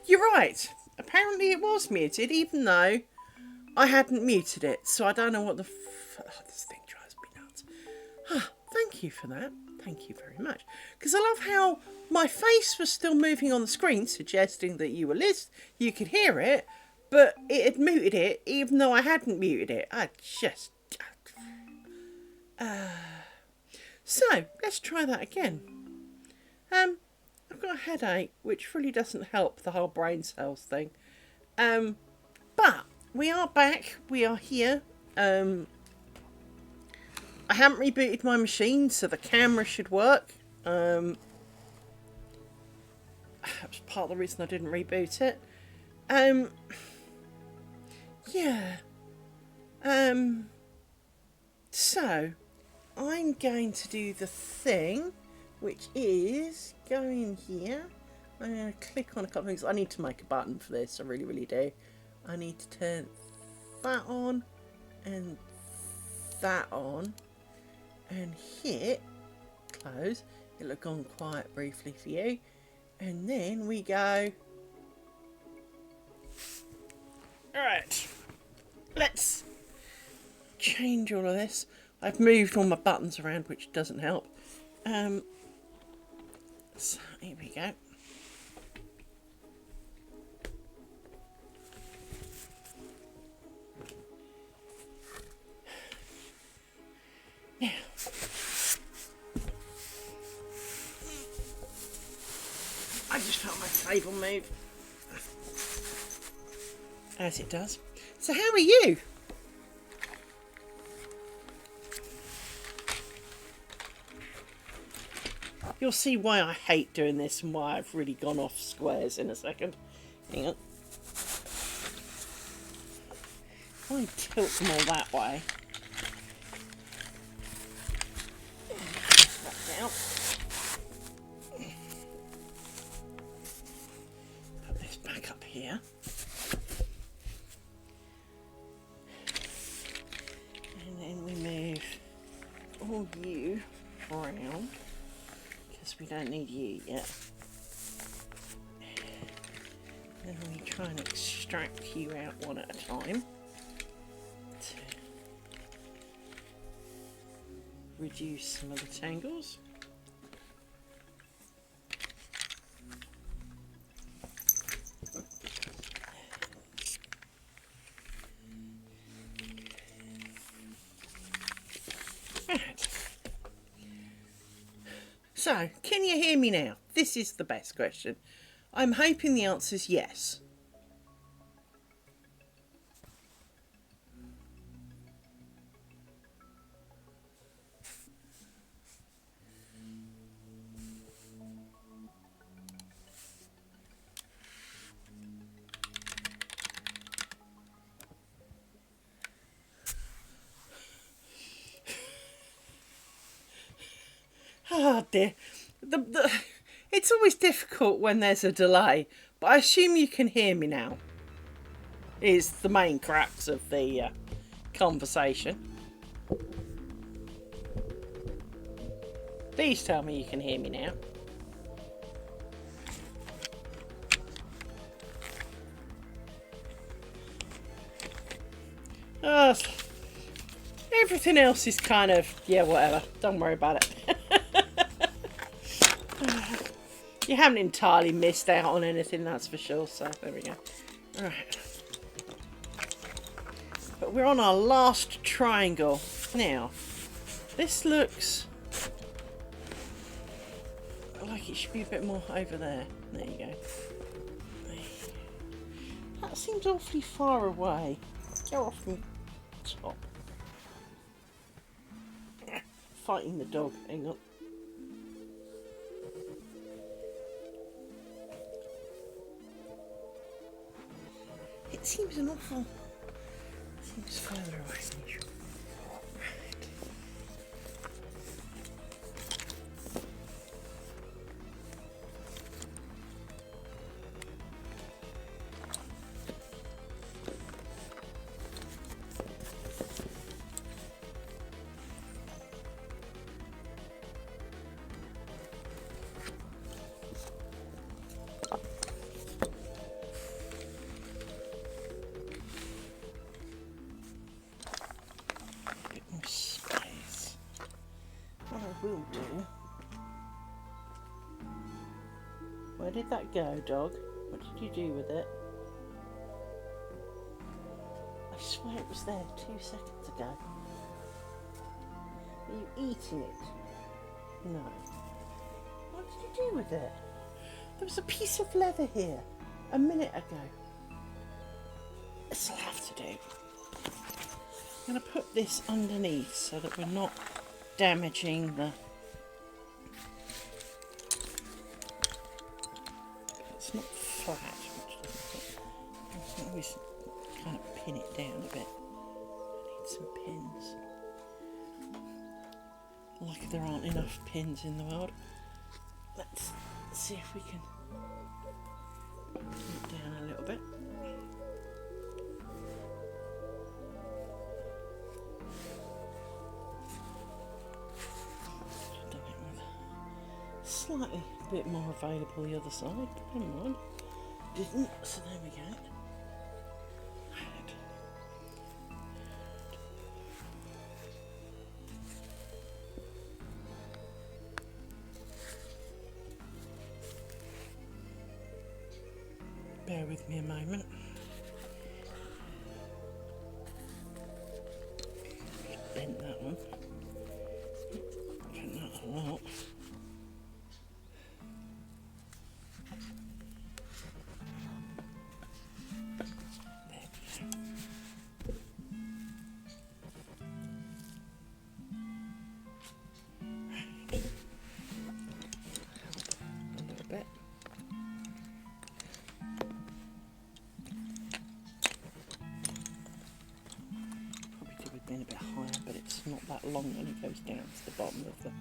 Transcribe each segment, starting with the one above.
You're right. Apparently it was muted, even though I hadn't muted it. So I don't know what the... this thing drives me nuts. Thank you for that. Thank you very much. Because I love how my face was still moving on the screen, suggesting that you were listening. You could hear it, but it had muted it, even though I hadn't muted it. I just... So, let's try that again. I've got a headache, which really doesn't help the whole brain cells thing. But we are back. We are here. I haven't rebooted my machine, so the camera should work. That was part of the reason I didn't reboot it. Yeah. So, I'm going to do the thing, which is go in here. I'm going to click on a couple of things. I need to make a button for this. I really, really do. I need to turn that on and that on and hit close. It'll have gone quiet briefly for you. And then we go. Alright. Let's change all of this. I've moved all my buttons around, which doesn't help. So here we go. Now, I just felt my table move, as it does. So how are you? You'll see why I hate doing this and why I've really gone off squares in a second. Hang on. If I tilt them all that way. Put this back up here. And then we move all you around. We don't need you yet. Then we try and extract you out one at a time to reduce some of the tangles. So, can you hear me now? This is the best question. I'm hoping the answer is yes. Oh dear. It's always difficult when there's a delay, but I assume you can hear me now. Is the main crux of the conversation. Please tell me you can hear me now. Everything else is kind of, yeah, whatever. Don't worry about it. You haven't entirely missed out on anything, that's for sure. So, there we go. Alright. But we're on our last triangle. Now, this looks like it should be a bit more over there. There you go. That seems awfully far away. Go off from the top. Fighting the dog. Hang on. It seems an awful... seems further away than usual. Where did that go, dog? What did you do with it? I swear it was there 2 seconds ago. Are you eating it? No. What did you do with it? There was a piece of leather here a minute ago. This will have to do. I'm going to put this underneath so that we're not damaging the... It's not flat, which I can always kind of pin it down a bit. I need some pins. Like there aren't enough pins in the world. Let's see if we can pin it down a little bit. I've done it with slightly a bit more available the other side, but never mind. Didn't, so there we go. Bear with me a moment. Bent that one. Bent that a lot. There we go. Right. A little bit. Been a bit higher, but it's not that long when it goes down to the bottom of the...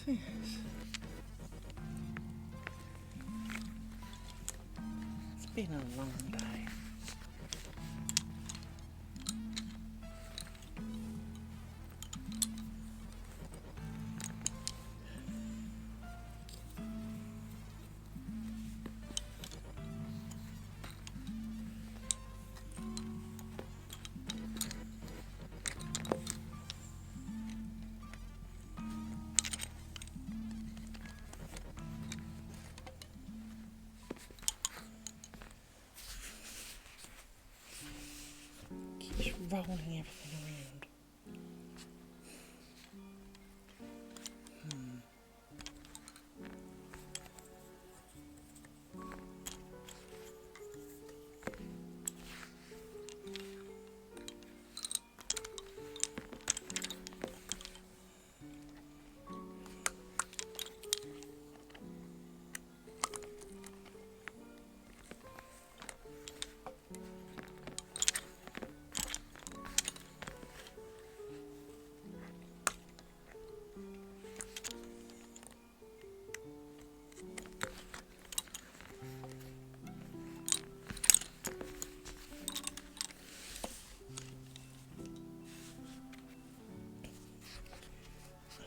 Yes. It's been a long day. Just rolling everything around.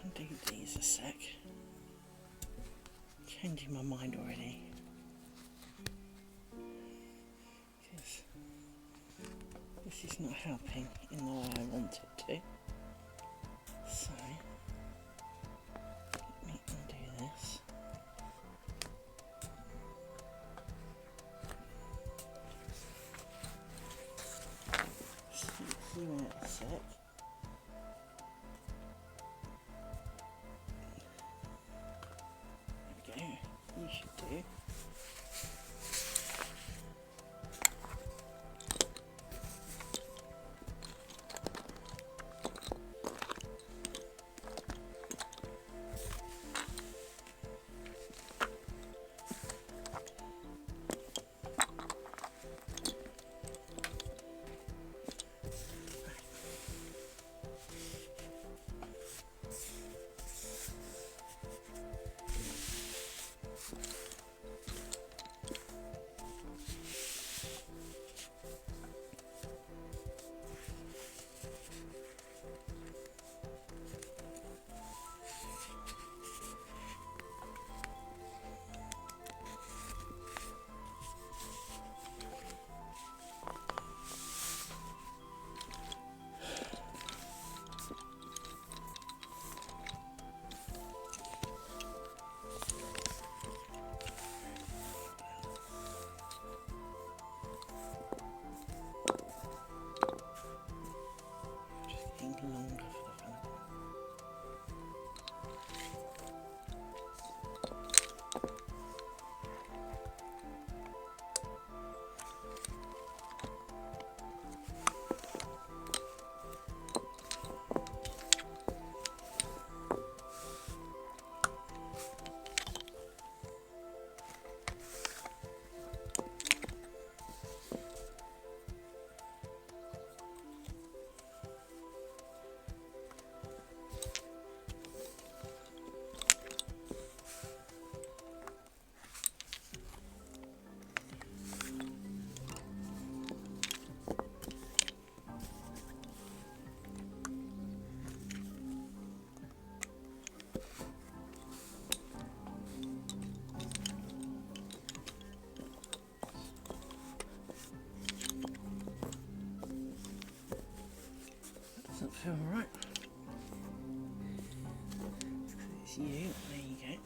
Undo these a sec. Changing my mind already. Because this is not helping in the way I want it to. So, let me undo this. See you in a sec. You should do. Alright. It's you. There you go.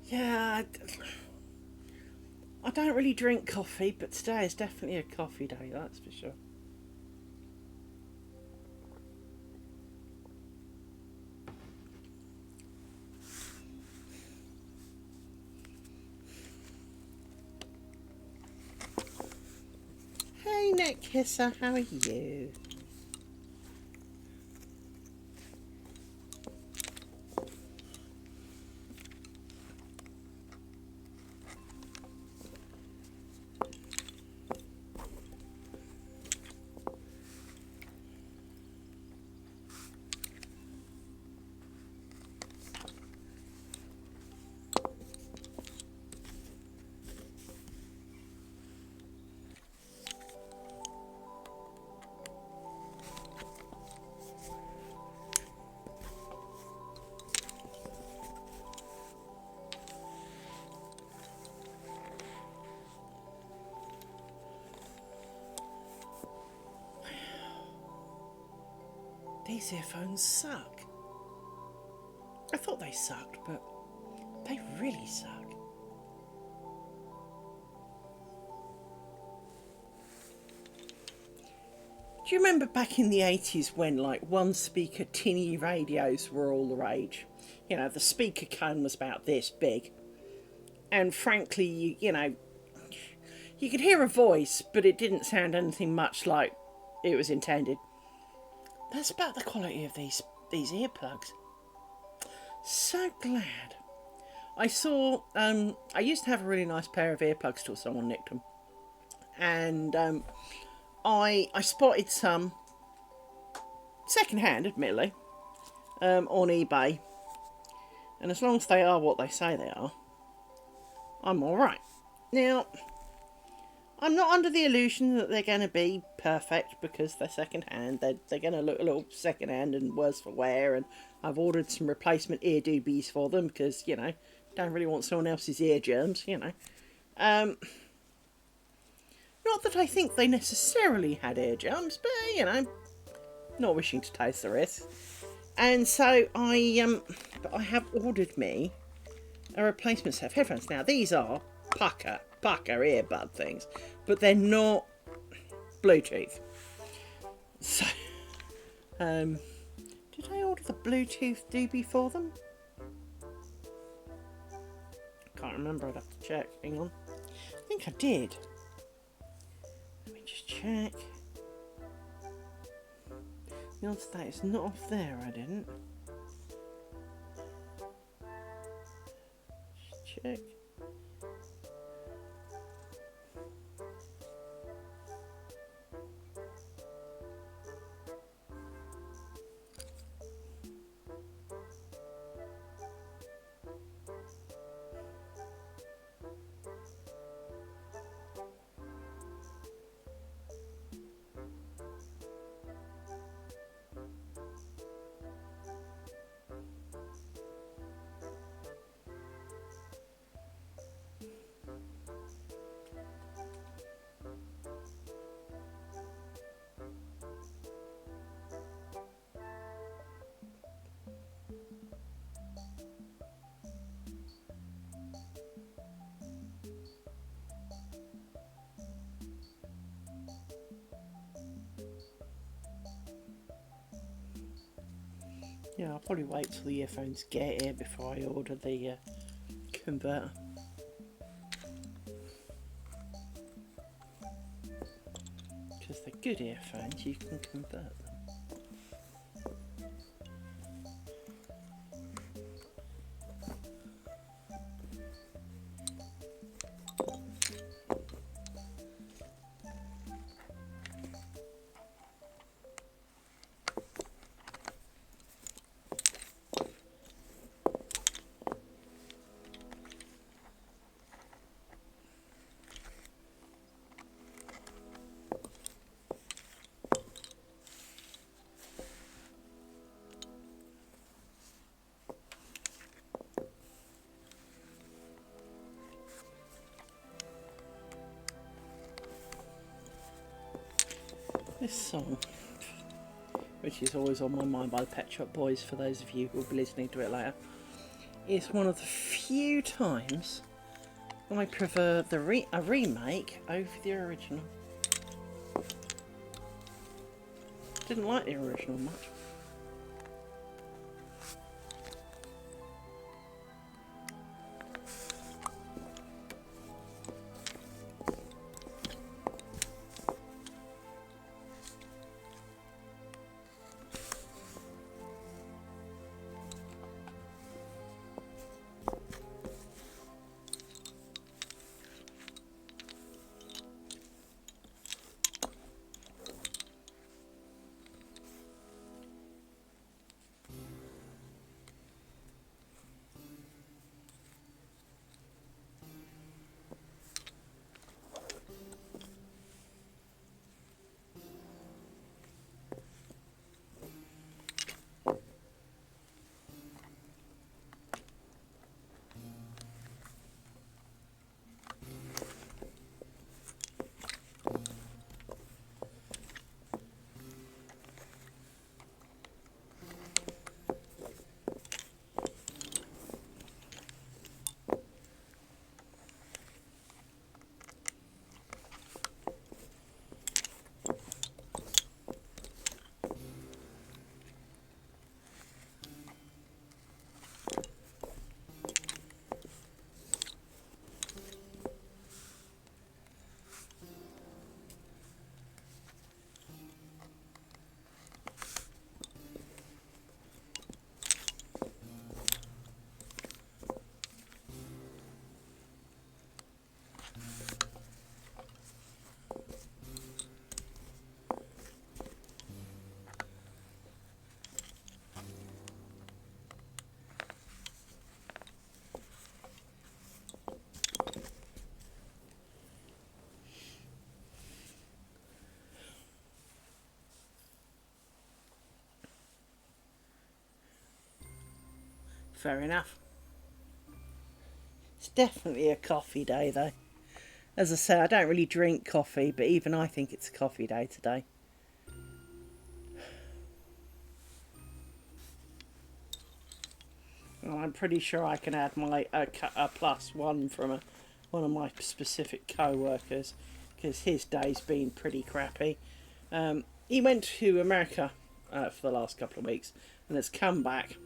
Yeah, I don't really drink coffee, but today is definitely a coffee day, that's for sure. Hey, Neck Kisser, how are you? These earphones suck. I thought they sucked, but they really suck. Do you remember back in the 80s when like one speaker tinny radios were all the rage? You know, the speaker cone was about this big. And frankly, you could hear a voice, but it didn't sound anything much like it was intended. That's about the quality of these earplugs. So glad. I saw, I used to have a really nice pair of earplugs till someone nicked them. And I spotted some second-hand, admittedly, on eBay. And as long as they are what they say they are, I'm alright. Now, I'm not under the illusion that they're going to be perfect because they're second-hand. They're going to look a little second-hand and worse for wear. And I've ordered some replacement ear doobies for them because, don't really want someone else's ear germs, Not that I think they necessarily had ear germs, but, not wishing to taste the risk. And so I have ordered me a replacement set of headphones. Now, these are pucker earbud things, but they're not Bluetooth. So, did I order the Bluetooth doobie for them? Can't remember, I'd have to check. Hang on. I think I did. Let me just check. The answer to that is not off there, I didn't. Just check. Yeah, I'll probably wait till the earphones get here before I order the converter. Because they're good earphones, you can convert them. This song, which is always on my mind by the Pet Shop Boys, for those of you who will be listening to it later, is one of the few times I prefer a remake over the original. Didn't like the original much. Fair enough. It's definitely a coffee day though. As I say, I don't really drink coffee, but even I think it's a coffee day today. And I'm pretty sure I can add my a +1 from one of my specific co-workers, because his day's been pretty crappy. He went to America for the last couple of weeks and has come back,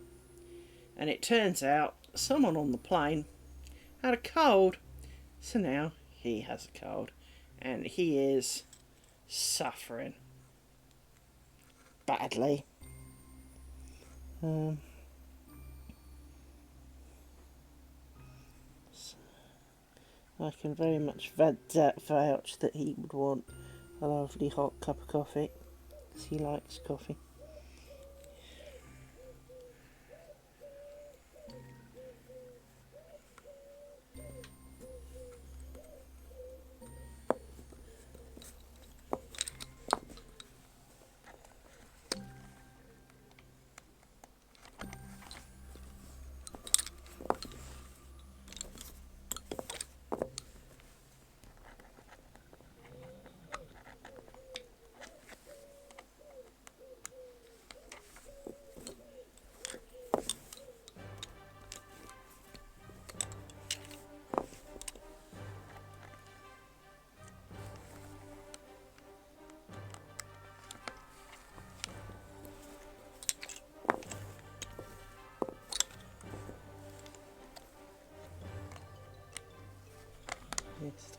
and it turns out someone on the plane had a cold, so now he has a cold and he is suffering badly. I can very much vouch that he would want a lovely hot cup of coffee, because he likes coffee. Yes.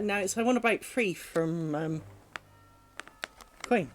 No, so I want to bake free from Queen.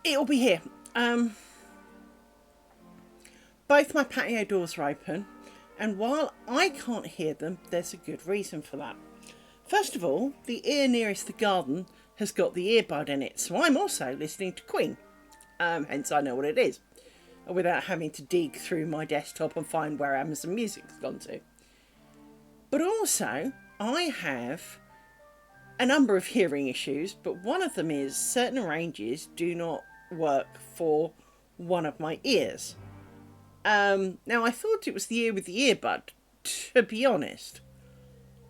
It'll be here. Both my patio doors are open, and while I can't hear them, there's a good reason for that. First of all, the ear nearest the garden has got the earbud in it, so I'm also listening to Queen. Hence I know what it is, without having to dig through my desktop and find where Amazon Music's gone to. But also, I have a number of hearing issues, but one of them is certain ranges do not work for one of my ears. Now, I thought it was the ear with the earbud, to be honest.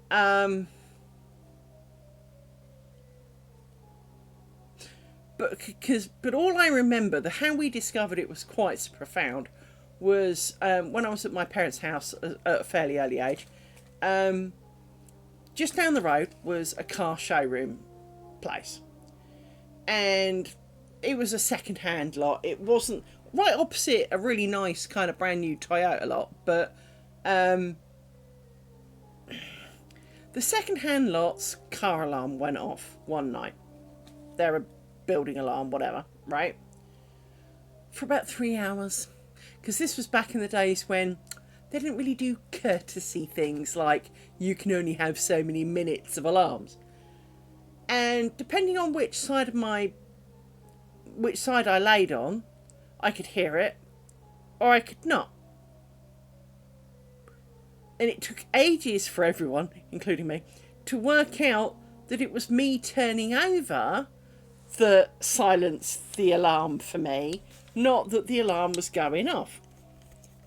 But all I remember, how we discovered it was quite profound, was when I was at my parents' house at a fairly early age. Just down the road was a car showroom place, and it was a second-hand lot. It wasn't right opposite a really nice kind of brand new Toyota lot, but the second-hand lot's car alarm went off one night. They're a building alarm, whatever, right? For about 3 hours, because this was back in the days when they didn't really do courtesy things like you can only have so many minutes of alarms. And depending on which side I laid on, I could hear it or I could not. And it took ages for everyone, including me, to work out that it was me turning over that silenced the alarm for me, not that the alarm was going off.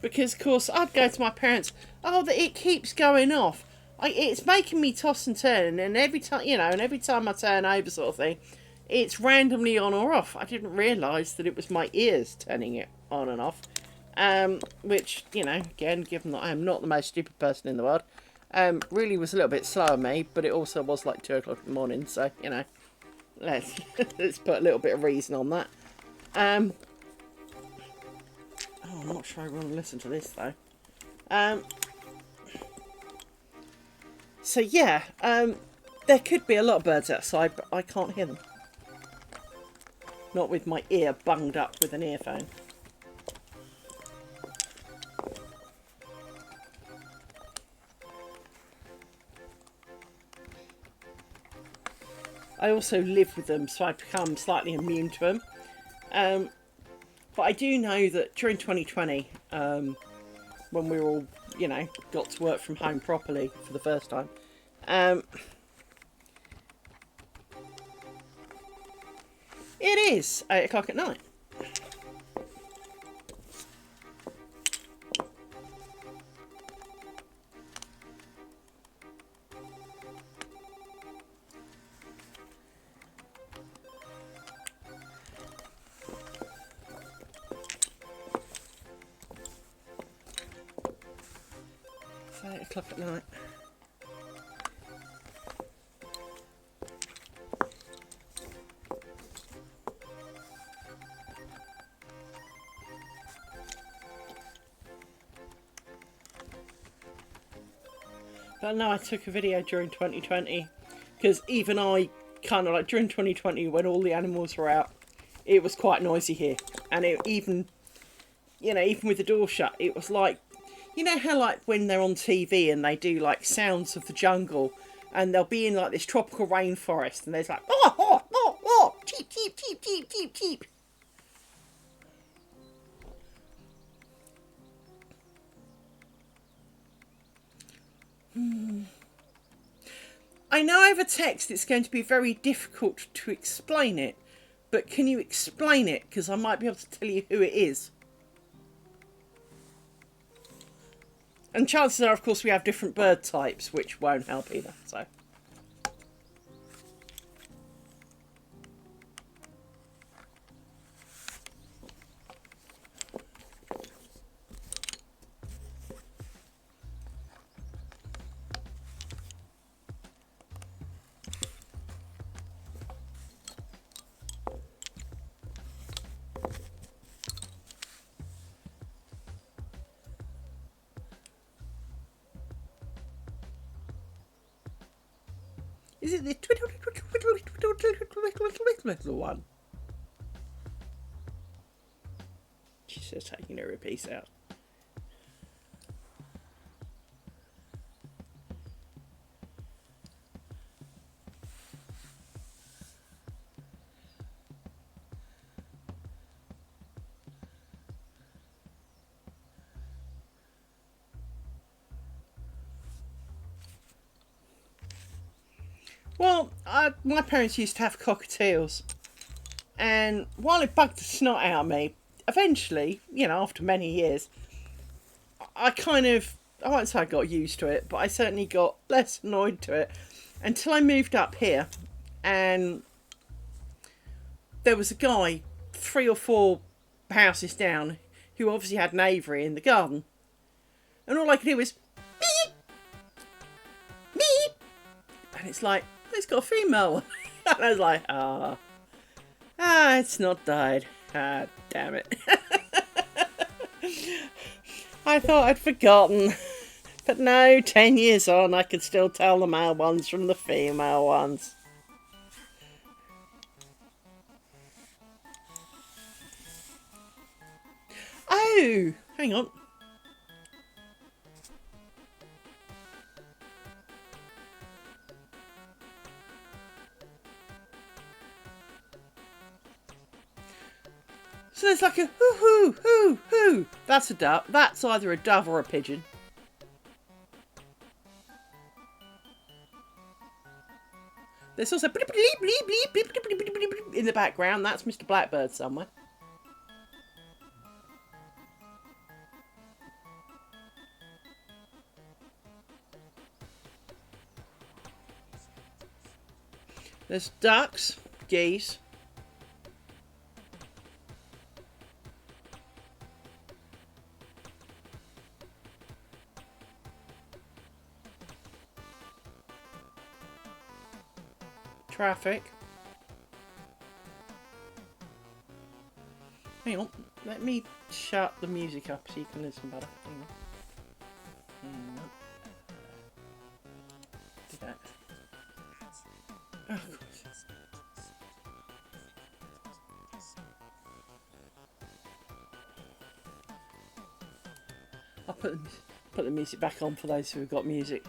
Because, of course, I'd go to my parents, oh, it keeps going off. It's making me toss and turn, and every time I turn over sort of thing, it's randomly on or off. I didn't realise that it was my ears turning it on and off. Which, again, given that I am not the most stupid person in the world, really was a little bit slow on me, but it also was like 2 o'clock in the morning, so, let's put a little bit of reason on that. I'm not sure I want to listen to this though. So yeah, there could be a lot of birds outside, but I can't hear them. Not with my ear bunged up with an earphone. I also live with them, so I've become slightly immune to them. But I do know that during 2020, when we were all, got to work from home properly for the first time, it is 8 o'clock at night. It's 8 o'clock at night. But no, I took a video during 2020 because even I kind of during 2020 when all the animals were out, it was quite noisy here, and even with the door shut, it was like, how when they're on TV and they do sounds of the jungle, and they'll be in this tropical rainforest, and there's cheep cheep cheep cheep cheep cheep. I know over text it's going to be very difficult to explain it, but can you explain it? Because I might be able to tell you who it is. And chances are, of course, we have different bird types, which won't help either, so... Is it the little one? Just taking every piece out. Well, my parents used to have cockatiels, and while it bugged the snot out of me, eventually, you know, after many years, I won't say I got used to it, but I certainly got less annoyed to it until I moved up here, and there was a guy 3 or 4 houses down who obviously had an aviary in the garden, and all I could hear was beep, beep, and it's like, it's got a female one. And I was like, it's not died. Ah, damn it. I thought I'd forgotten. But no, 10 years on, I could still tell the male ones from the female ones. Oh, hang on. So there's like a hoo hoo hoo hoo. That's a dove. That's either a dove or a pigeon. There's also bleep, bleep, bleep, bleep, bleep, bleep, bleep, bleep, bleep in the background. That's Mr. Blackbird somewhere. There's ducks, geese. Traffic. Hang on, let me shut the music up so you can listen better. Hang on. Do that. Oh, of course. I'll put the music back on for those who have got music.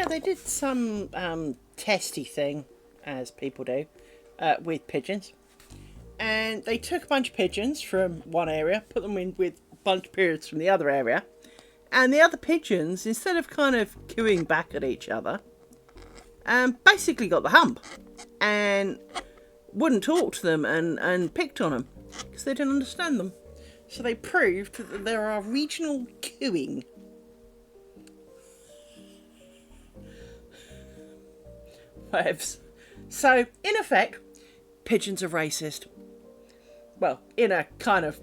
they did some testy thing, as people do, with pigeons. And they took a bunch of pigeons from one area, put them in with a bunch of pigeons from the other area. And the other pigeons, instead of kind of cooing back at each other, basically got the hump. And wouldn't talk to them and picked on them. Because they didn't understand them. So they proved that there are regional cooing. Whatevs. So, in effect, pigeons are racist. Well, in a kind of,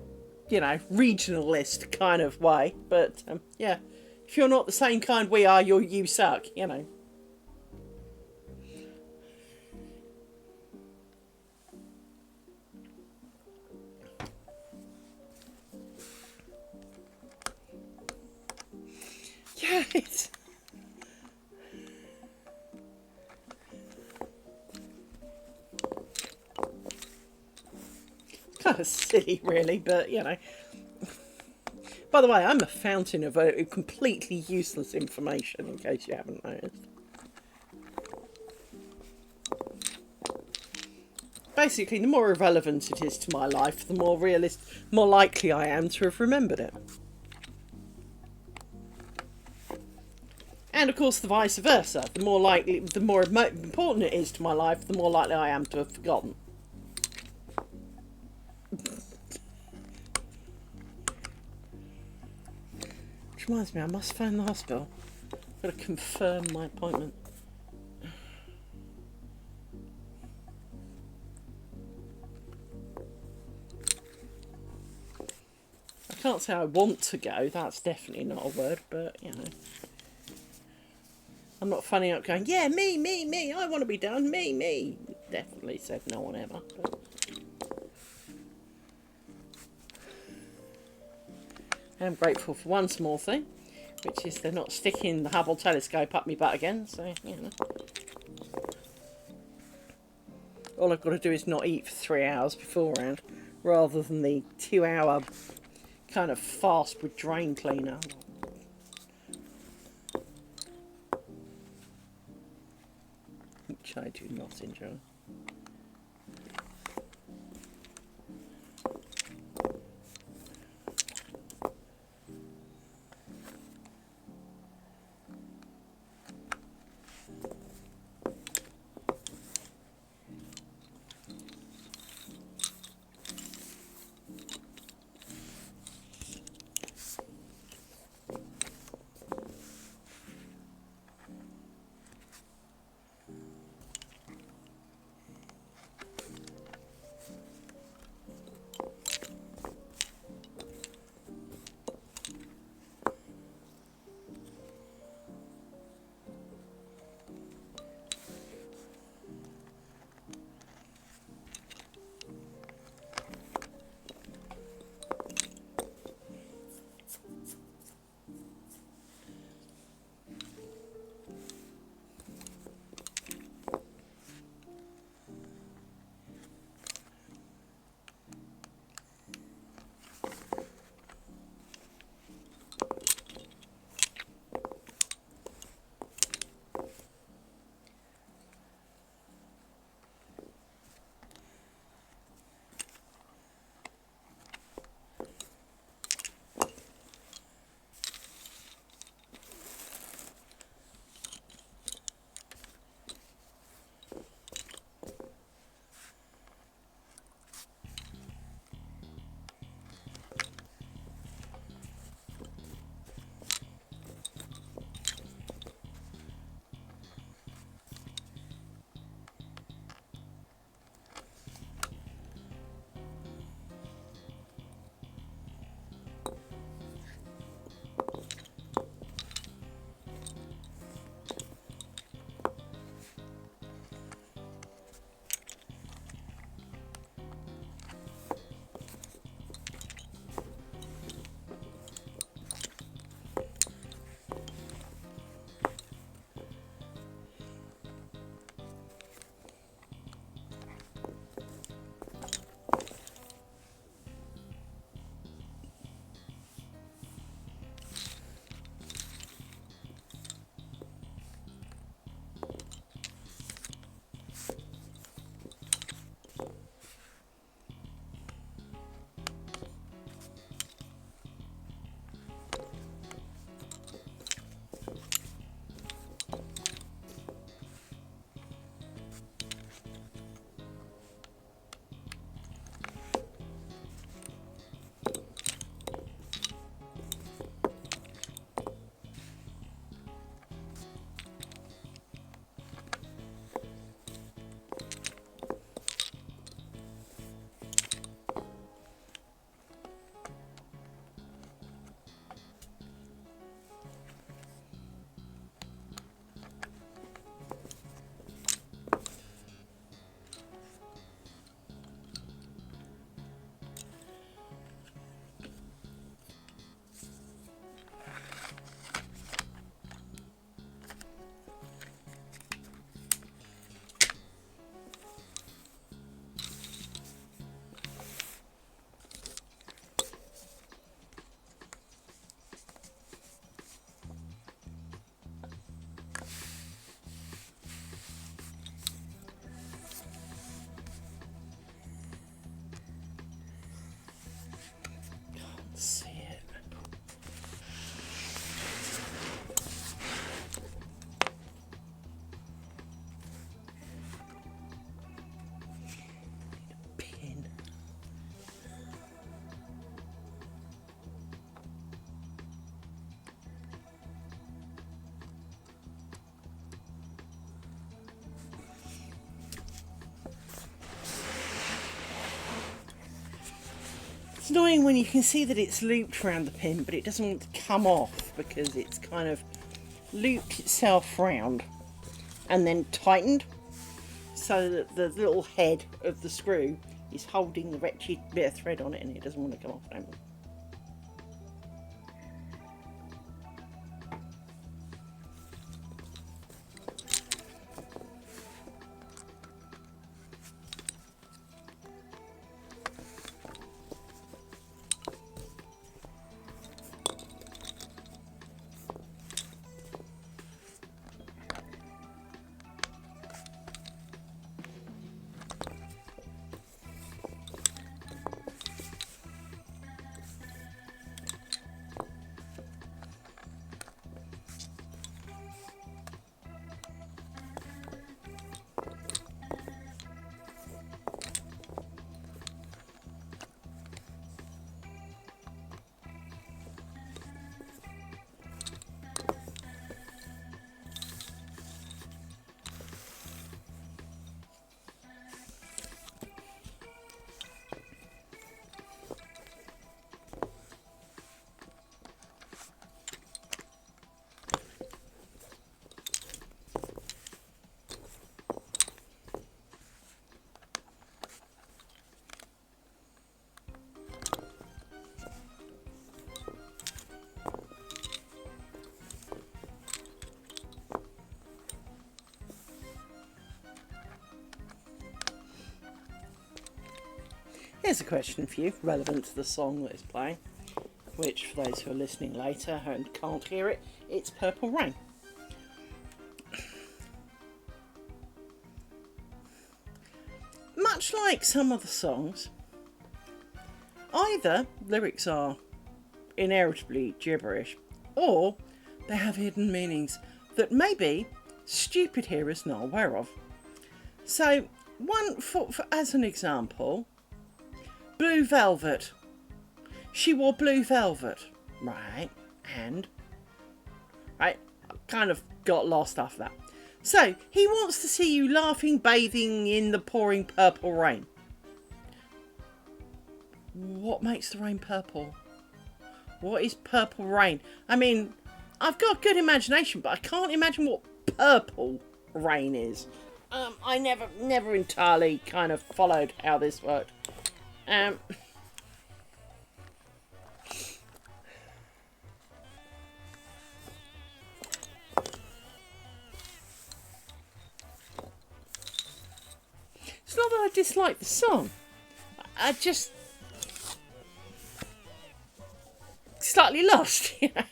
regionalist kind of way. But, yeah. If you're not the same kind we are, you suck, Yeah, it's... kind of silly, really, but, By the way, I'm a fountain of completely useless information, in case you haven't noticed. Basically, the more irrelevant it is to my life, the more likely I am to have remembered it. And of course, the vice versa. The more important it is to my life, the more likely I am to have forgotten. Which reminds me, I must phone the hospital. I've got to confirm my appointment. I can't say I want to go, that's definitely not a word, but, I'm not funny up going, yeah, me, I want to be done, me. Definitely said no one ever. But... I'm grateful for one small thing, which is they're not sticking the Hubble telescope up my butt again, so, All I've got to do is not eat for 3 hours beforehand, rather than the 2-hour kind of fast with drain cleaner. Which I do not enjoy. annoying when you can see that it's looped around the pin, but it doesn't want to come off because it's kind of looped itself round and then tightened, so that the little head of the screw is holding the wretched bit of thread on it, and it doesn't want to come off anymore. Here's a question for you, relevant to the song that is playing, which for those who are listening later and can't hear it, it's Purple Rain. Much like some of the songs, either lyrics are inevitably gibberish, or they have hidden meanings that maybe stupid hearers not aware of. So, as an example, blue velvet. She wore blue velvet. Right, and... Right, I kind of got lost after that. So, he wants to see you laughing, bathing in the pouring purple rain. What makes the rain purple? What is purple rain? I mean, I've got a good imagination, but I can't imagine what purple rain is. I never entirely kind of followed how this worked. It's not that I dislike the song. I just slightly lost, you know.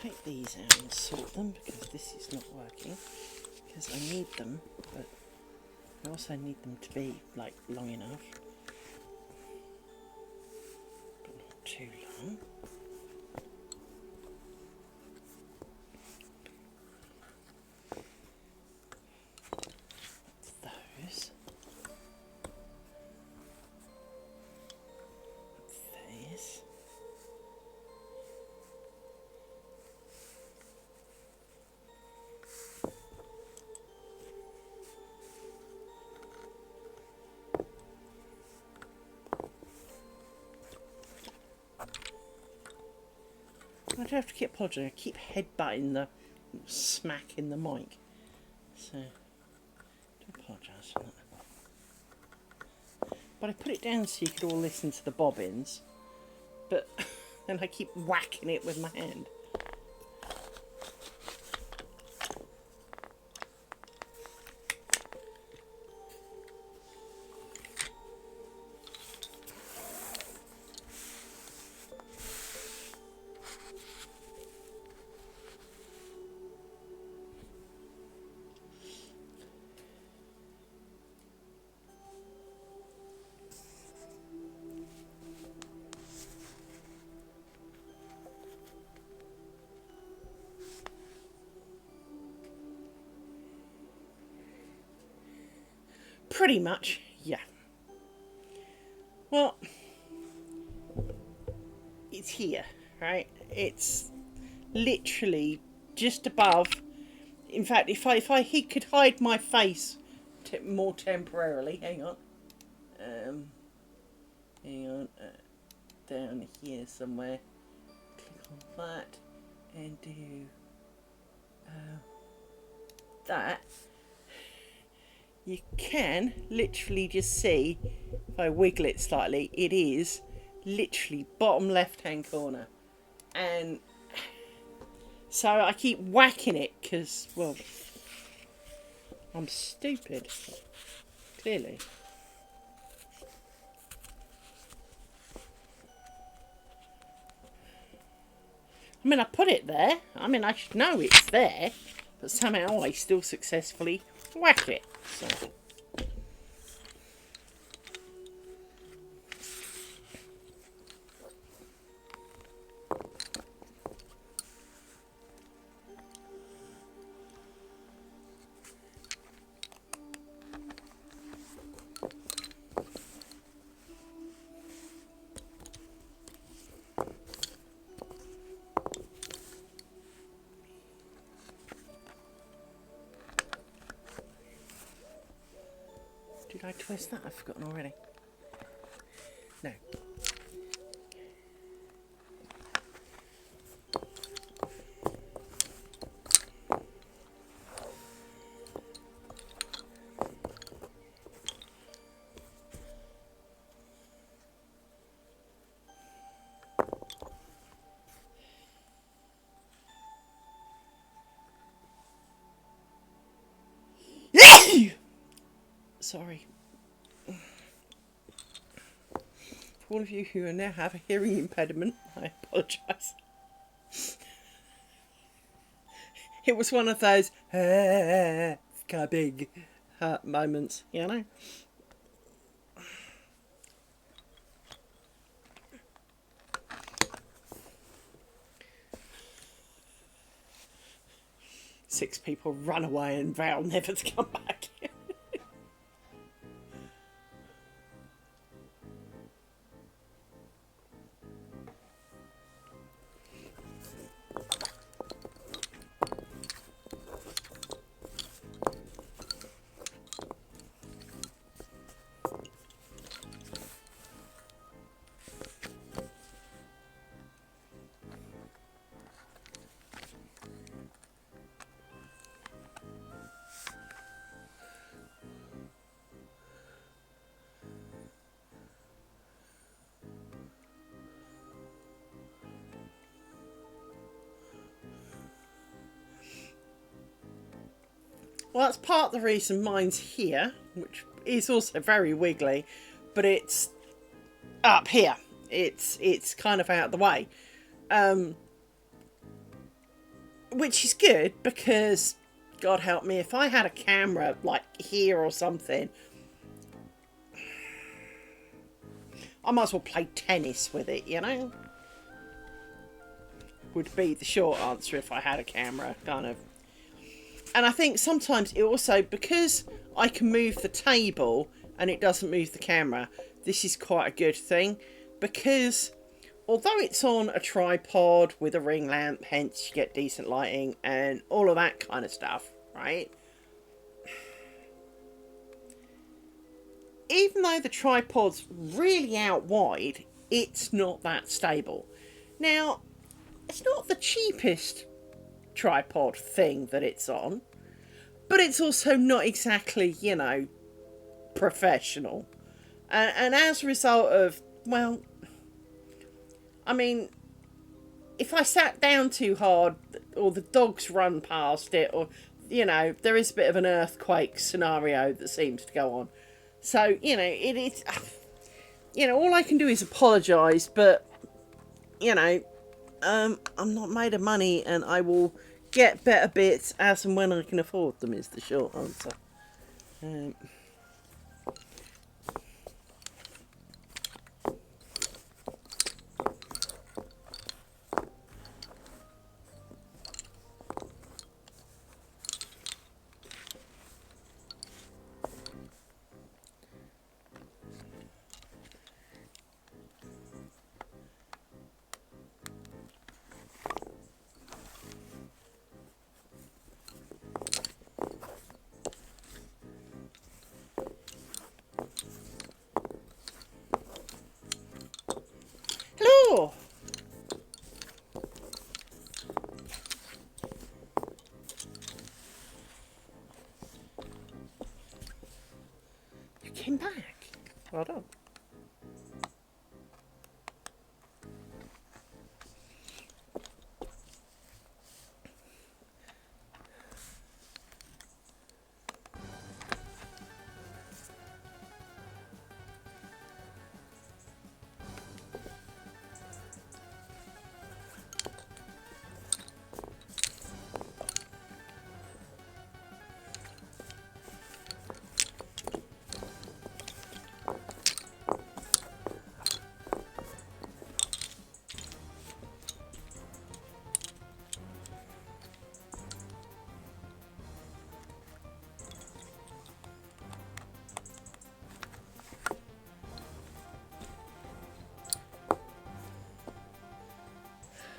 take these out and sort them because this is not working. Because I need them, but I also need them to be like long enough, but not too long. Those. These. I do have to keep apologising. I keep headbutting the smack in the mic. So, I do apologise for that. But I put it down so you could all listen to the bobbins. But then I keep whacking it with my hand. Pretty much, yeah. Well, it's here, right? It's literally just above. In fact, if I could hide my face more temporarily, hang on, down here somewhere. Click on that and do that. You can literally just see, if I wiggle it slightly, it is literally bottom left hand corner. And so I keep whacking it because, well, I'm stupid, clearly. I mean, I put it there. I mean, I should know it's there. But somehow I still successfully whack it. So. Did I twist that? I've forgotten already. No. Sorry. For all of you who now have a hearing impediment, I apologise. It was one of those kind of big moments, you know? Six people run away and vow never to come back. Well, that's part of the reason mine's here, which is also very wiggly, but it's up here. It's kind of out of the way. which is good because, God help me, if I had a camera like here or something, I might as well play tennis with it, you know? Would be the short answer if I had a camera, kind of. And I think sometimes it also, because I can move the table and it doesn't move the camera, this is quite a good thing. Because although it's on a tripod with a ring lamp, hence you get decent lighting and all of that kind of stuff, right? Even though the tripod's really out wide, it's not that stable. Now, it's not the cheapest tripod thing that it's on, but it's also not exactly, you know, professional. And as a result of, well, I mean, if I sat down too hard, or the dogs run past it, or, you know, there is a bit of an earthquake scenario that seems to go on. So, you know, it's, you know, all I can do is apologise, but, you know, I'm not made of money, and I will get better bits as and when I can afford them, is the short answer. Hello! You came back. Well done.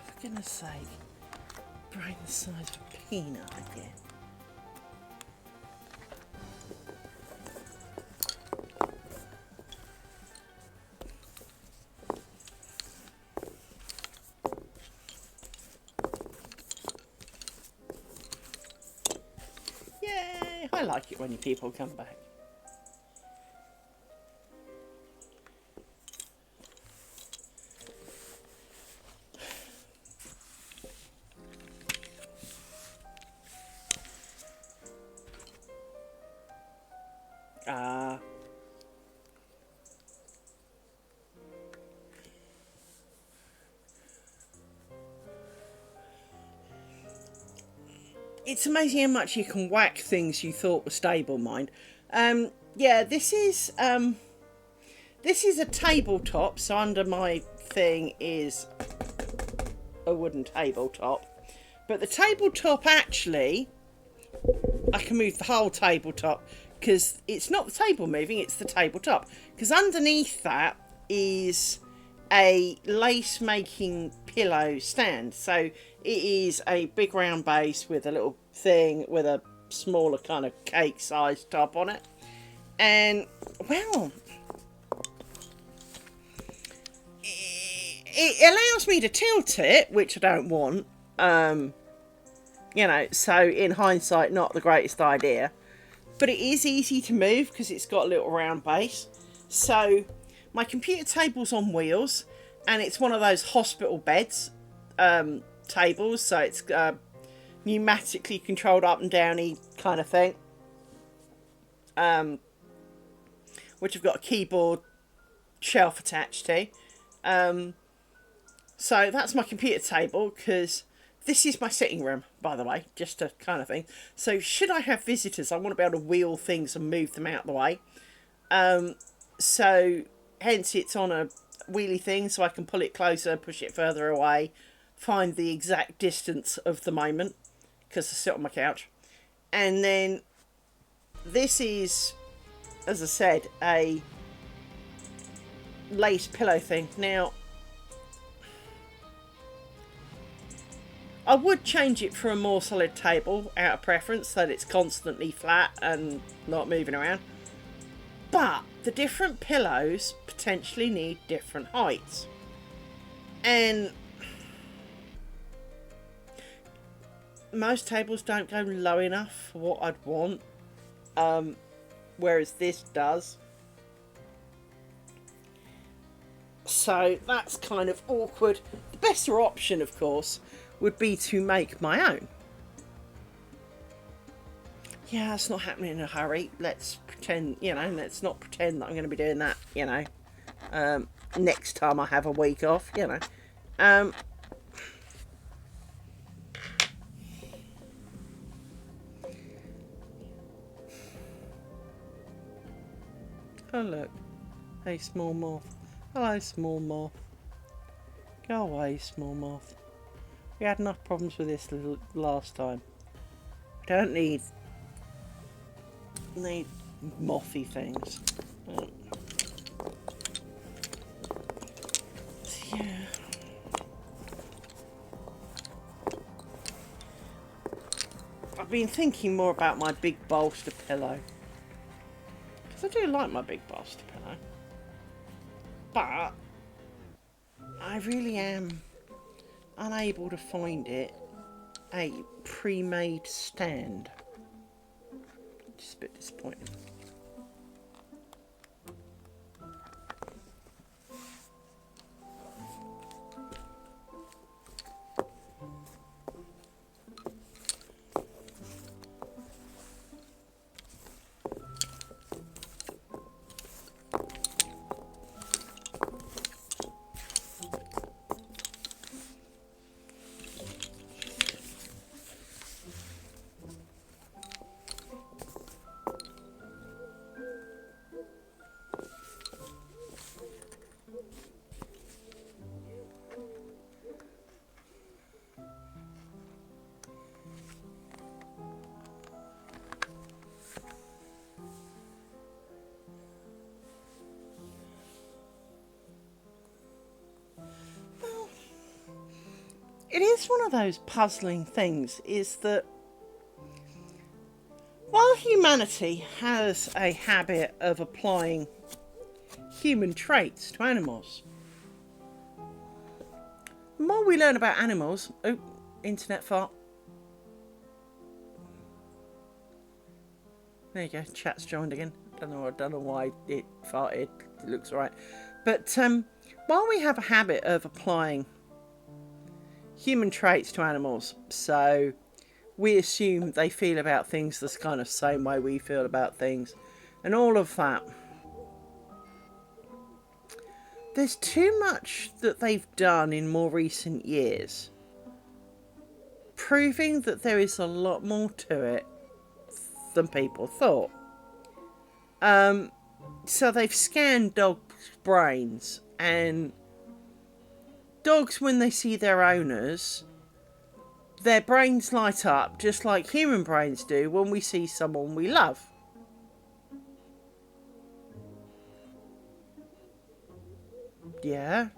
For goodness sake, brain the size of a peanut again. Yay! I like it when you people come back. It's amazing how much you can whack things you thought were stable, mind. Yeah, this is a tabletop, so under my thing is a wooden tabletop. But the tabletop, actually, I can move the whole tabletop, because it's not the table moving, it's the tabletop. Because underneath that is a lace making pillow stand. So it is a big round base with a little thing with a smaller kind of cake sized top on it. And, well, it allows me to tilt it, which I don't want. You know, so in hindsight, not the greatest idea. But it is easy to move because it's got a little round base. So my computer table's on wheels, and it's one of those hospital beds tables. So it's pneumatically controlled up and downy kind of thing. Which I've got a keyboard shelf attached to. So that's my computer table, because this is my sitting room, by the way, just a kind of thing. So should I have visitors, I want to be able to wheel things and move them out of the way. So hence it's on a wheelie thing, so I can pull it closer, push it further away, find the exact distance of the moment, because I sit on my couch. And then this is, as I said, a lace pillow thing. Now, I would change it for a more solid table out of preference, so that it's constantly flat and not moving around. But the different pillows potentially need different heights. And most tables don't go low enough for what I'd want. Whereas this does. So that's kind of awkward. The better option, of course, would be to make my own. Yeah, it's not happening in a hurry. Let's pretend, let's not pretend that I'm going to be doing that, next time I have a week off, Oh, look. Hey, small moth. Hello, small moth. Go away, small moth. We had enough problems with this last time. We don't need mothy things. Yeah. I've been thinking more about my big bolster pillow. Because I do like my big bolster pillow. But I really am unable to find it a pre-made stand. Just a bit disappointing. It is one of those puzzling things, is that while humanity has a habit of applying human traits to animals, the more we learn about animals... Oh, internet fart. There you go, chat's joined again. Don't know why it farted. It looks alright. But while we have a habit of applying human traits to animals, so we assume they feel about things the kind of same way we feel about things, and all of that. There's too much that they've done in more recent years, proving that there is a lot more to it than people thought. So they've scanned dogs' brains, and dogs, when they see their owners, their brains light up just like human brains do when we see someone we love. Yeah.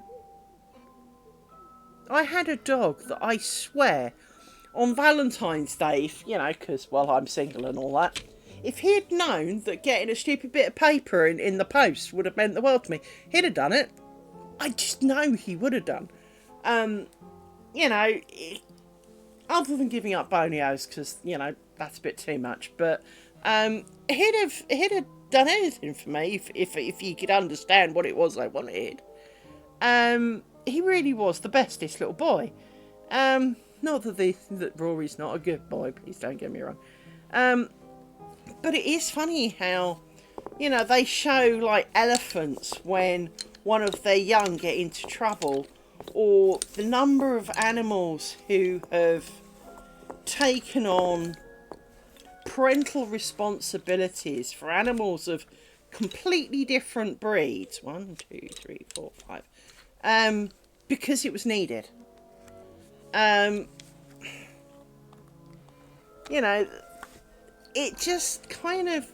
I had a dog that I swear, on Valentine's Day, because, well, I'm single and all that, if he had known that getting a stupid bit of paper in the post would have meant the world to me, he'd have done it. I just know he would have done. Other than giving up bonios, because, that's a bit too much, but he'd have done anything for me if he could understand what it was I wanted. He really was the bestest little boy. Not that Rory's not a good boy, please don't get me wrong. But it is funny how, they show, like, elephants when one of their young get into trouble, or the number of animals who have taken on parental responsibilities for animals of completely different breeds. 1, 2, 3, 4, 5. Because it was needed. You know, it just kind of,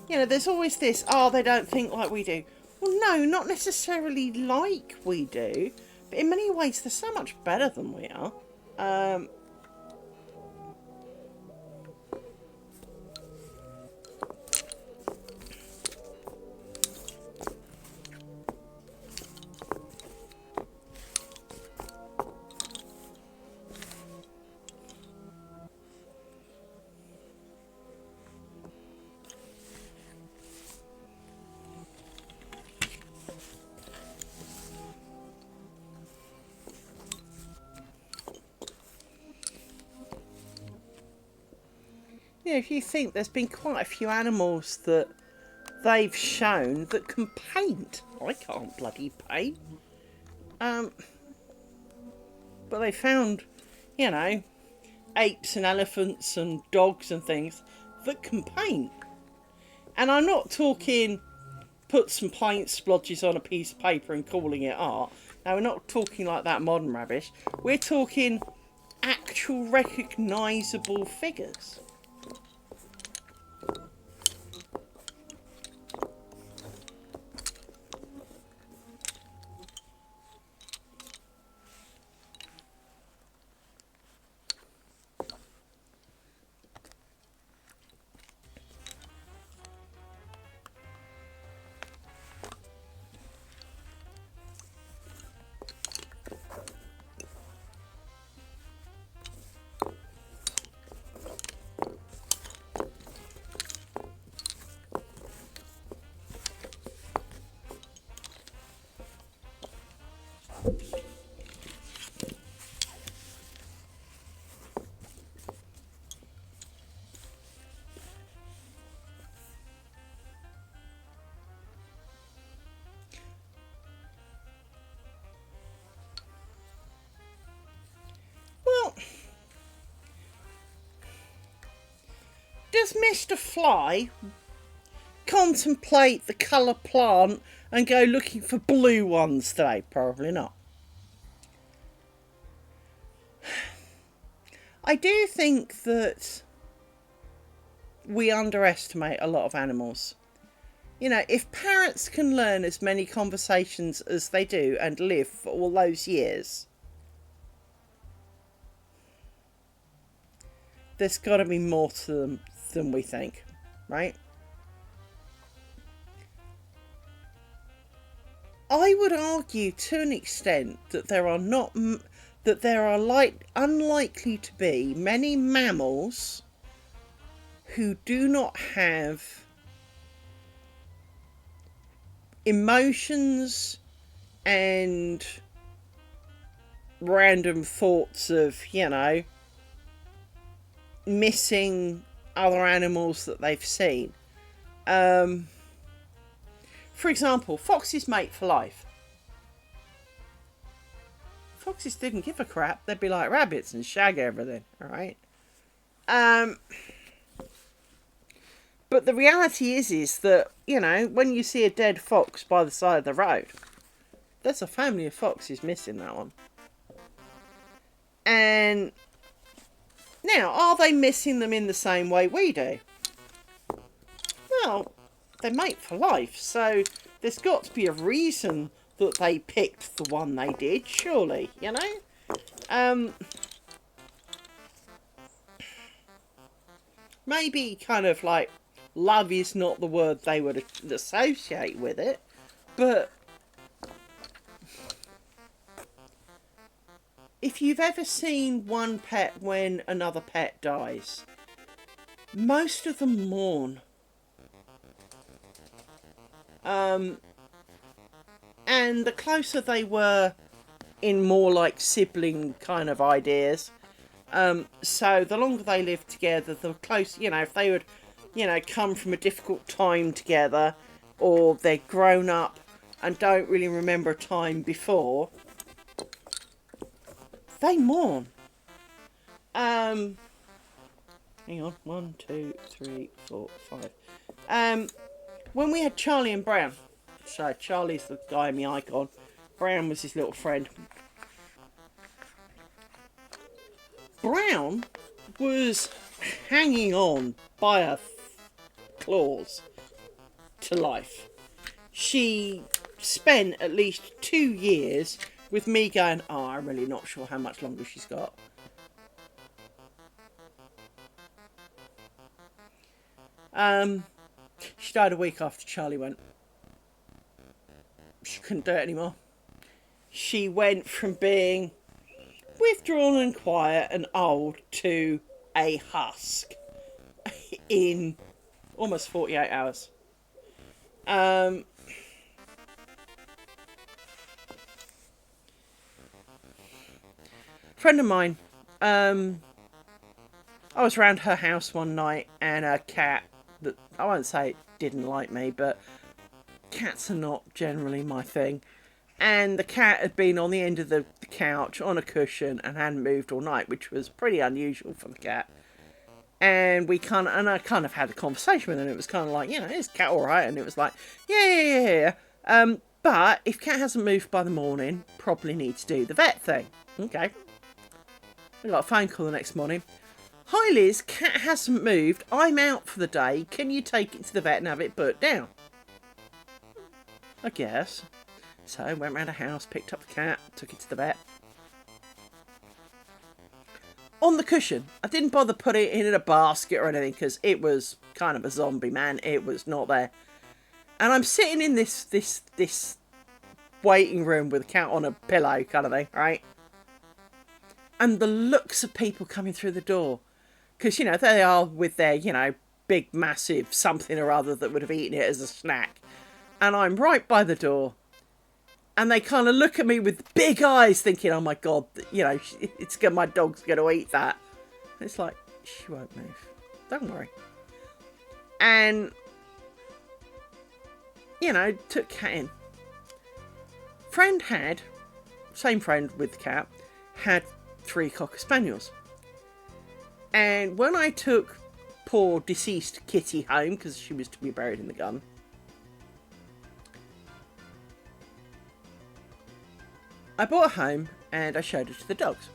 you know, there's always this, oh, they don't think like we do. Well, no, not necessarily like we do, but in many ways they're so much better than we are. You know, if you think there's been quite a few animals that they've shown that can paint. I can't bloody paint. But they found, you know, apes and elephants and dogs and things that can paint. And I'm not talking put some paint splodges on a piece of paper and calling it art. Now, we're not talking like that modern rubbish. We're talking actual recognisable figures. Well, does Mr. Fly contemplate the colour plant and go looking for blue ones today? Probably not. I do think that we underestimate a lot of animals. You know, if parrots can learn as many conversations as they do and live for all those years, there's got to be more to them than we think, right? I would argue to an extent that there are unlikely to be many mammals who do not have emotions and random thoughts of, you know, missing other animals that they've seen. For example, foxes mate for life. Foxes didn't give a crap. They'd be like rabbits and shag everything, alright? But the reality is that, you know, when you see a dead fox by the side of the road, there's a family of foxes missing that one. And now, are they missing them in the same way we do? Well, they mate for life, so there's got to be a reason that they picked the one they did, surely, you know? Maybe kind of like love is not the word they would associate with it, but if you've ever seen one pet when another pet dies, most of them mourn. And the closer they were in more like sibling kind of ideas, so the longer they live together, the closer, you know, if they would, you know, come from a difficult time together, or they're grown up and don't really remember a time before, they mourn. Hang on, 1, 2, 3, 4, 5. When we had Charlie and Brown, so Charlie's the guy in the icon, Brown was his little friend. Brown was hanging on by her claws to life. She spent at least 2 years with me going, oh, I'm really not sure how much longer she's got. She died a week after Charlie went. She couldn't do it anymore. She went from being withdrawn and quiet and old to a husk in almost 48 hours. Friend of mine, I was around her house one night and a cat that, I won't say it didn't like me, but cats are not generally my thing. And the cat had been on the end of the couch on a cushion and hadn't moved all night, which was pretty unusual for the cat. And I kind of had a conversation with her, and it was kind of like, you know, is cat all right? And it was like, yeah. But if cat hasn't moved by the morning, probably need to do the vet thing. Okay. I got a phone call the next morning. Hi Liz, cat hasn't moved. I'm out for the day. Can you take it to the vet and have it put down? I guess. So I went round the house, picked up the cat, took it to the vet. On the cushion. I didn't bother putting it in a basket or anything because it was kind of a zombie, man. It was not there. And I'm sitting in this waiting room with a cat on a pillow kind of thing, right? And the looks of people coming through the door. Because, you know, they are with their, you know, big, massive something or other that would have eaten it as a snack. And I'm right by the door. And they kind of look at me with big eyes thinking, oh my God, you know, my dog's going to eat that. And it's like, she won't move. Don't worry. And, you know, took cat in. Same friend with the cat, had 3 Cocker Spaniels. And when I took poor deceased Kitty home, because she was to be buried in the garden, I brought her home and I showed her to the dogs.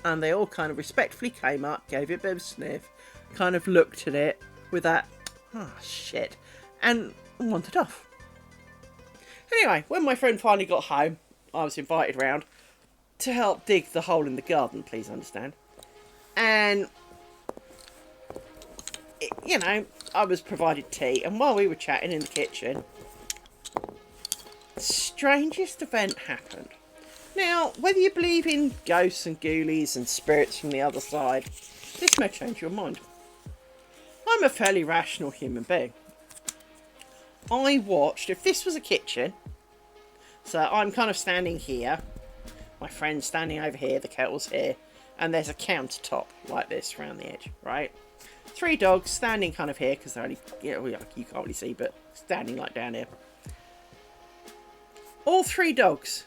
And they all kind of respectfully came up, gave it a bit of a sniff, kind of looked at it with that, shit, and wandered off. Anyway, when my friend finally got home, I was invited round to help dig the hole in the garden, please understand. And, you know, I was provided tea, and while we were chatting in the kitchen, the strangest event happened. Now, whether you believe in ghosts and ghoulies and spirits from the other side, this may change your mind. I'm a fairly rational human being. I watched, if this was a kitchen, so I'm kind of standing here, my friend's standing over here, the kettle's here, and there's a countertop like this around the edge, right? 3 dogs standing kind of here, because they're only, you know, you can't really see, but standing like down here. All 3 dogs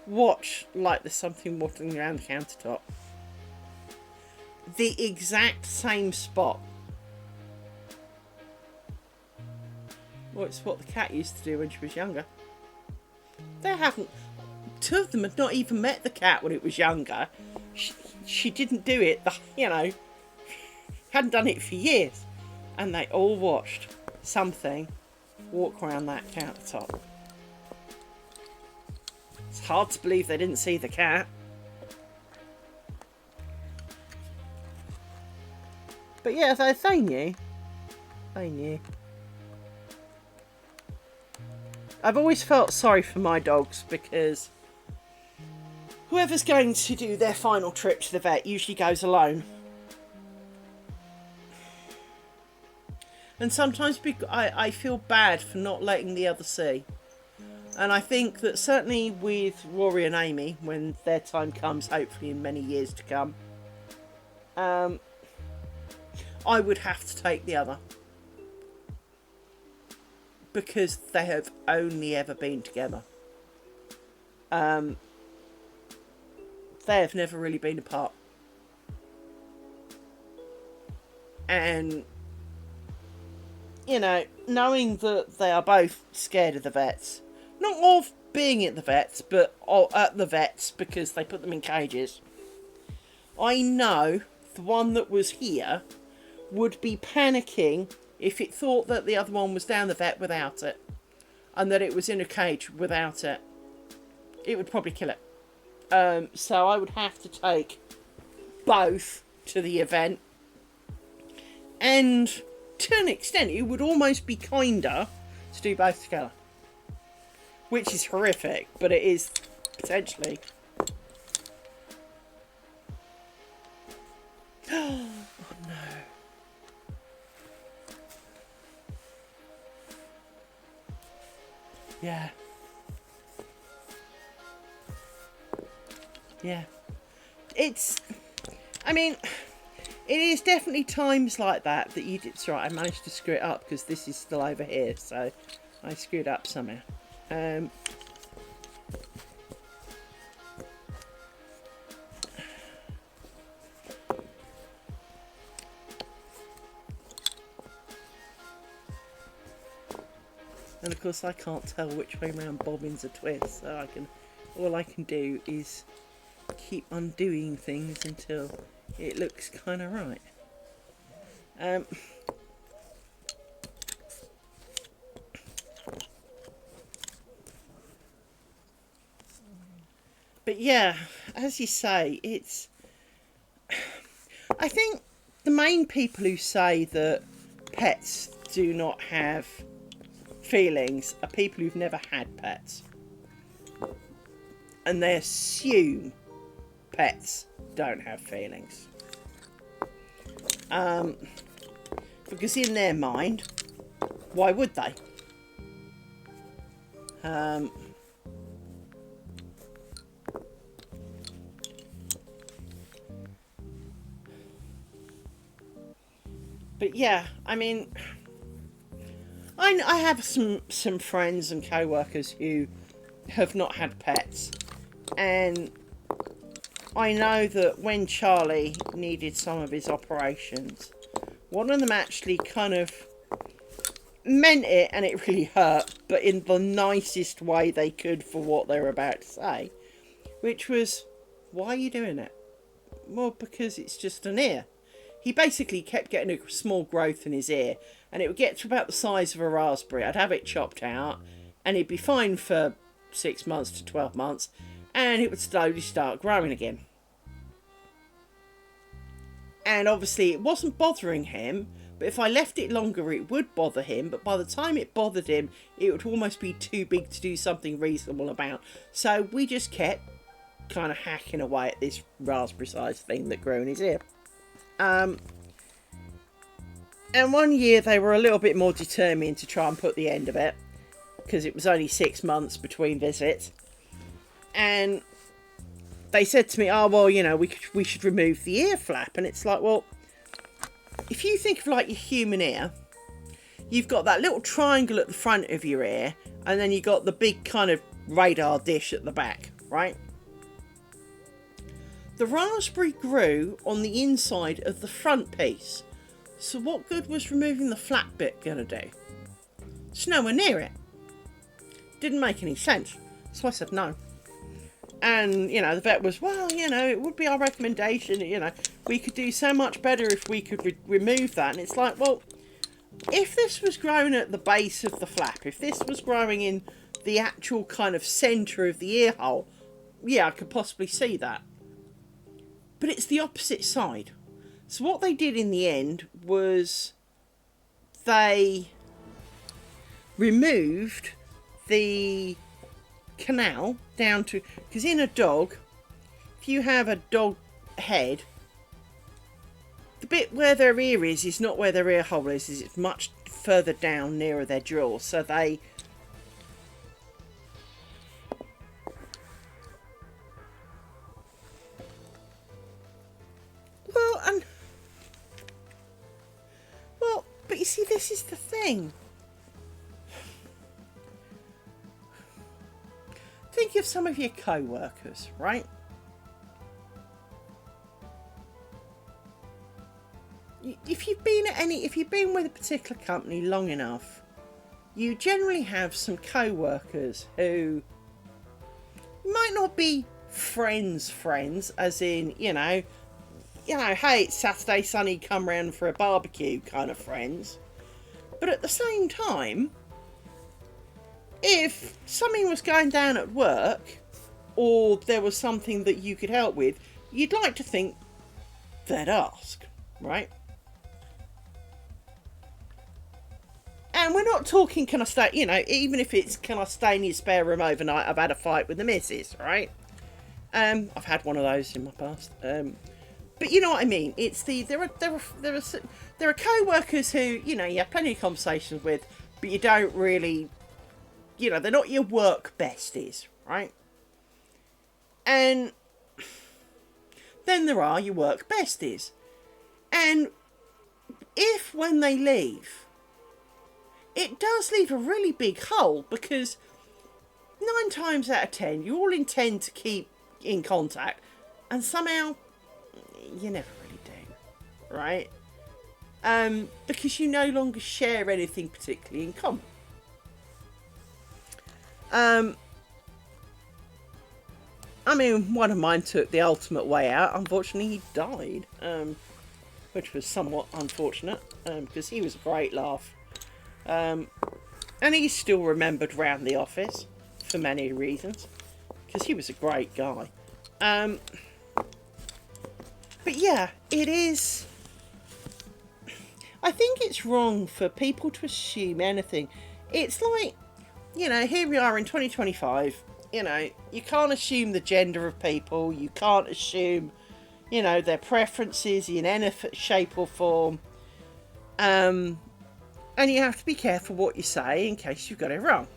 watch like there's something waddling around the countertop. The exact same spot. Well, it's what the cat used to do when she was younger. They haven't... 2 of them had not even met the cat when it was younger. She didn't do it, you know, hadn't done it for years. And they all watched something walk around that countertop. It's hard to believe they didn't see the cat. But yeah, they knew. They knew. I've always felt sorry for my dogs because whoever's going to do their final trip to the vet usually goes alone. And sometimes I feel bad for not letting the other see. And I think that certainly with Rory and Amy, when their time comes, hopefully in many years to come, I would have to take the other. Because they have only ever been together. they have never really been apart. And, you know, knowing that they are both scared of the vets, not of being at the vets, but at the vets because they put them in cages, I know the one that was here would be panicking if it thought that the other one was down the vet without it, and that it was in a cage without it. It would probably kill it. So I would have to take both to the event. And to an extent, it would almost be kinder to do both together. Which is horrific, but it is potentially. Oh no. Yeah. Yeah. I mean, it is definitely times like that that you did. It's right, I managed to screw it up because this is still over here, so I screwed up somehow. And of course I can't tell which way around bobbins are twists, so all I can do is keep undoing things until it looks kind of right. But yeah, as you say, I think the main people who say that pets do not have feelings are people who've never had pets. And they assume pets don't have feelings. Because in their mind, why would they? But yeah, I mean, I have some friends and co-workers who have not had pets, and I know that when Charlie needed some of his operations, one of them actually kind of meant it, and it really hurt, but in the nicest way they could for what they were about to say, which was, why are you doing it? Well, because it's just an ear. He basically kept getting a small growth in his ear, and it would get to about the size of a raspberry. I'd have it chopped out, and he'd be fine for 6 months to 12 months, and it would slowly start growing again. And obviously it wasn't bothering him, but if I left it longer it would bother him, but by the time it bothered him it would almost be too big to do something reasonable about. So we just kept kind of hacking away at this raspberry sized thing that grew in his ear. And one year they were a little bit more determined to try and put the end of it, because it was only 6 months between visits, and they said to me, oh well, you know, we should remove the ear flap. And it's like, well, if you think of like your human ear, you've got that little triangle at the front of your ear, and then you got the big kind of radar dish at the back, right? The raspberry grew on the inside of the front piece, so what good was removing the flat bit going to do? It's nowhere near it. Didn't make any sense, so I said no. And, you know, the vet was, well, you know, it would be our recommendation, you know, we could do so much better if we could remove that. And it's like, well, if this was growing at the base of the flap, if this was growing in the actual kind of centre of the ear hole, yeah, I could possibly see that. But it's the opposite side. So what they did in the end was they removed the canal down to, because in a dog, if you have a dog head, the bit where their ear is not where their ear hole is, it's much further down nearer their jaw. So they but you see, this is the thing. Think of some of your co-workers, right? if you've been with a particular company long enough, you generally have some co-workers who might not be friends, as in, hey, it's Saturday, Sunny, come round for a barbecue kind of friends. But at the same time, if something was going down at work, or there was something that you could help with, you'd like to think they'd ask, right? And we're not talking, can I stay, even if it's, can I stay in your spare room overnight? I've had a fight with the missus, right? I've had one of those in my past. But you know what I mean. It's there are co-workers who, you have plenty of conversations with, but you don't really, they're not your work besties, right? And then there are your work besties. And if when they leave, it does leave a really big hole, because 9 times out of 10, you all intend to keep in contact, and somehow you never really do, right? Because you no longer share anything particularly in common. One of mine took the ultimate way out. Unfortunately, he died, which was somewhat unfortunate, because he was a great laugh. And he's still remembered round the office for many reasons, because he was a great guy. But yeah, it is. I think it's wrong for people to assume anything. It's like, here we are in 2025. You can't assume the gender of people. You can't assume, their preferences in any shape or form. And you have to be careful what you say in case you've got it wrong.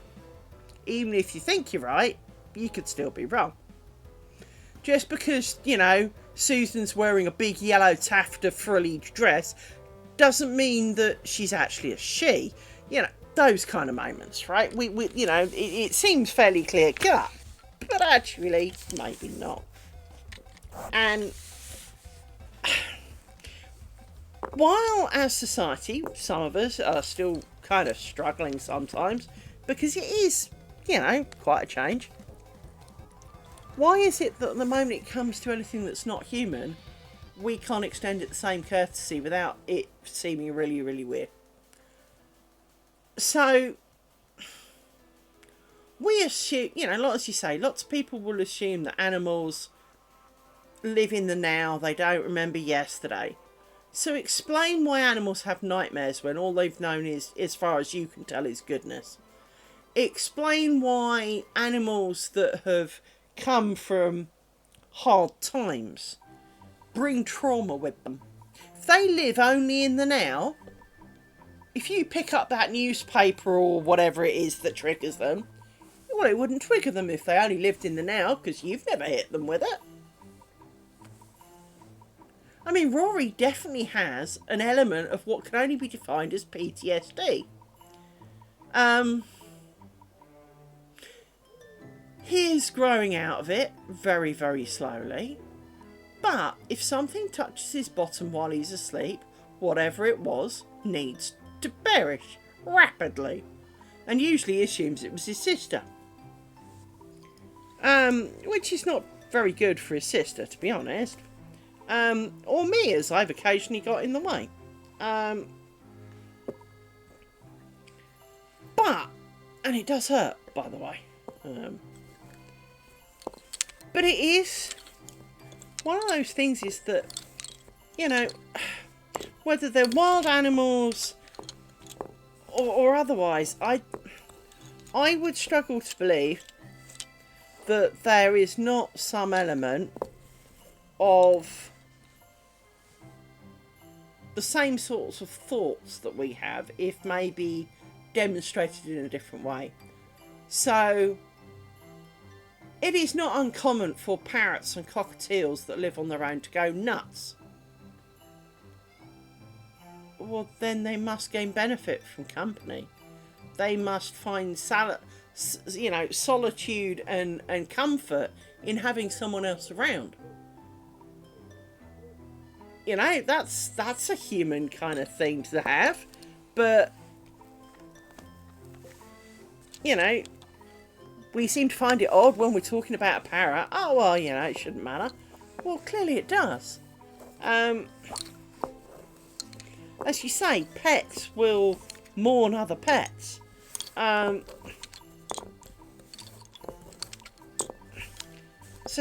Even if you think you're right, you could still be wrong. Just because, Susan's wearing a big yellow taffeta frilly dress doesn't mean that she's actually a she. Those kind of moments, right? It seems fairly clear cut, but actually, maybe not. And while as society, some of us are still kind of struggling sometimes, because it is, quite a change. Why is it that the moment it comes to anything that's not human, we can't extend it the same courtesy without it seeming really, really weird? So, we assume, as you say, lots of people will assume that animals live in the now, they don't remember yesterday. So explain why animals have nightmares when all they've known is, as far as you can tell, is goodness. Explain why animals that have come from hard times bring trauma with them. If they live only in the now, if you pick up that newspaper or whatever it is that triggers them, well, it wouldn't trigger them if they only lived in the now, because you've never hit them with it. Rory definitely has an element of what can only be defined as PTSD. He is growing out of it very, very slowly. But if something touches his bottom while he's asleep, whatever it was needs to perish rapidly. And usually assumes it was his sister. Which is not very good for his sister, to be honest. Or me, as I've occasionally got in the way. But, and it does hurt, by the way. But it is one of those things is that, whether they're wild animals or otherwise, I would struggle to believe that there is not some element of the same sorts of thoughts that we have, if maybe demonstrated in a different way. So it is not uncommon for parrots and cockatiels that live on their own to go nuts. Well, then they must gain benefit from company. They must find solitude and comfort in having someone else around. You know, that's a human kind of thing to have. But, you know, we seem to find it odd when we're talking about a parrot. Oh, well, you know, it shouldn't matter. Well, clearly it does. As you say, pets will mourn other pets. So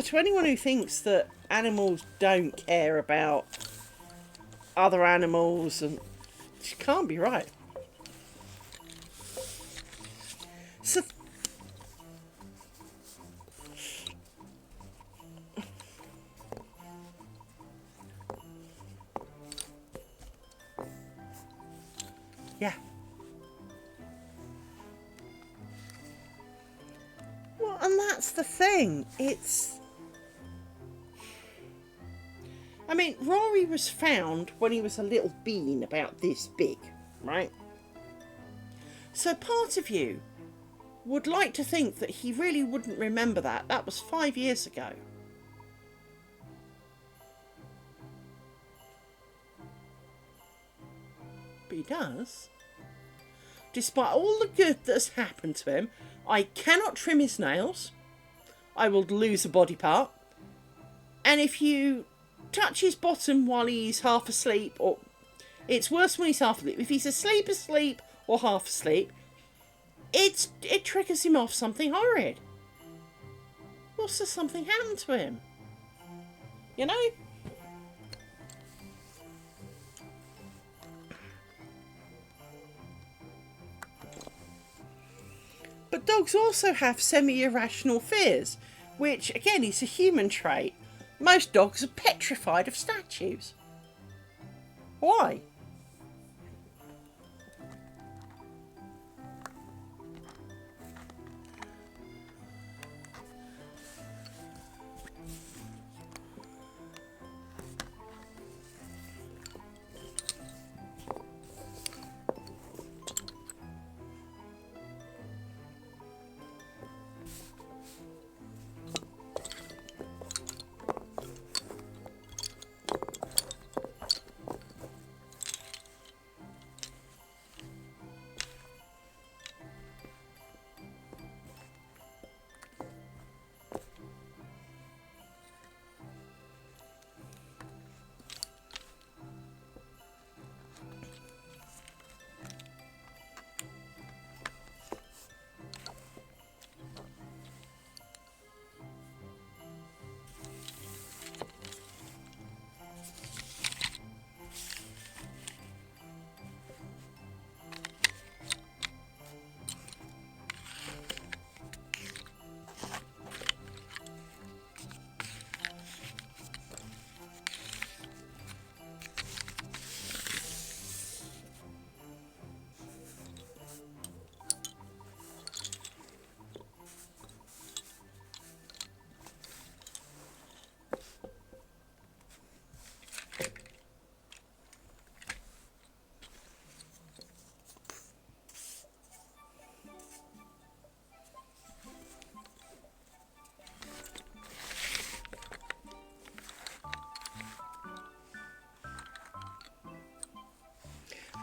to anyone who thinks that animals don't care about other animals, and it can't be right. So yeah. Well, and that's the thing. I mean, Rory was found when he was a little bean about this big, right? So part of you would like to think that he really wouldn't remember that. That was 5 years ago. But he does. Despite all the good that's happened to him, I cannot trim his nails. I will lose a body part. And if you touch his bottom while he's half asleep, or it's worse when he's half asleep. If he's asleep, or half asleep, it triggers him off something horrid. What's if something happened to him? You know? But dogs also have semi-irrational fears, which again is a human trait. Most dogs are petrified of statues. Why?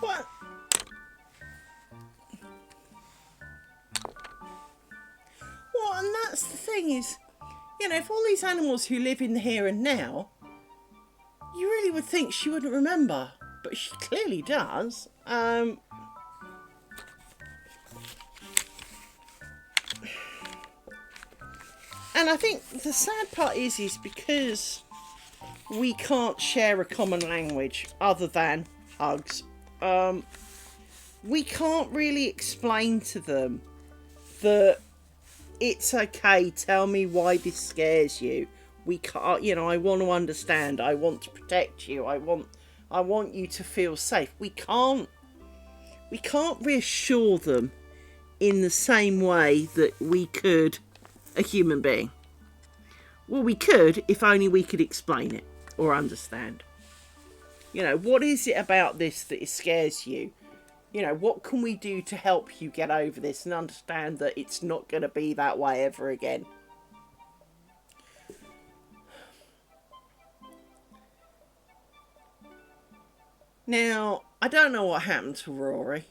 What? Well, and that's the thing is, you know, if all these animals who live in the here and now, you really would think she wouldn't remember, but she clearly does. And I think the sad part is because we can't share a common language other than hugs. We can't really explain to them that it's okay, tell me why this scares you. We can't, you know, I want to understand, I want to protect you, I want you to feel safe. We can't reassure them in the same way that we could a human being. Well, we could if only we could explain it or understand. You know, what is it about this that scares you? You know, what can we do to help you get over this and understand that it's not going to be that way ever again? Now, I don't know what happened to Rory.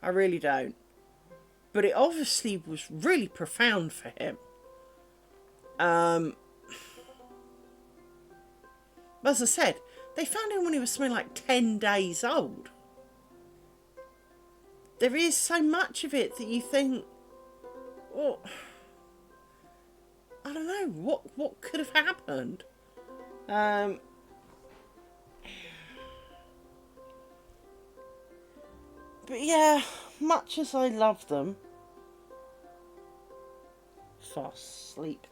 I really don't. But it obviously was really profound for him. Um, as I said, they found him when he was something like 10 days old. There is so much of it that you think, well, I don't know, what could have happened? Um, but yeah, much as I love them, fast sleep.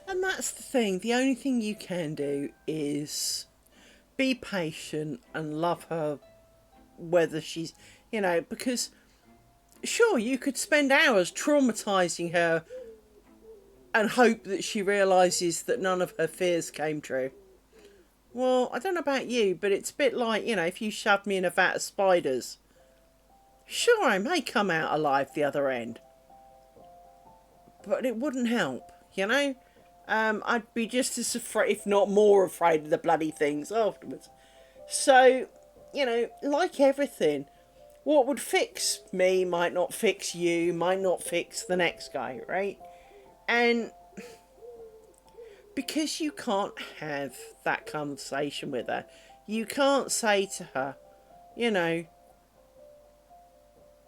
And that's the thing. The only thing you can do is be patient and love her, whether she's, because sure, you could spend hours traumatizing her and hope that she realizes that none of her fears came true. Well, I don't know about you, but it's a bit like, if you shoved me in a vat of spiders. Sure, I may come out alive the other end, but it wouldn't help. I'd be just as afraid, if not more afraid, of the bloody things afterwards. So, like everything, what would fix me might not fix you, might not fix the next guy, right? And because you can't have that conversation with her, you can't say to her, you know,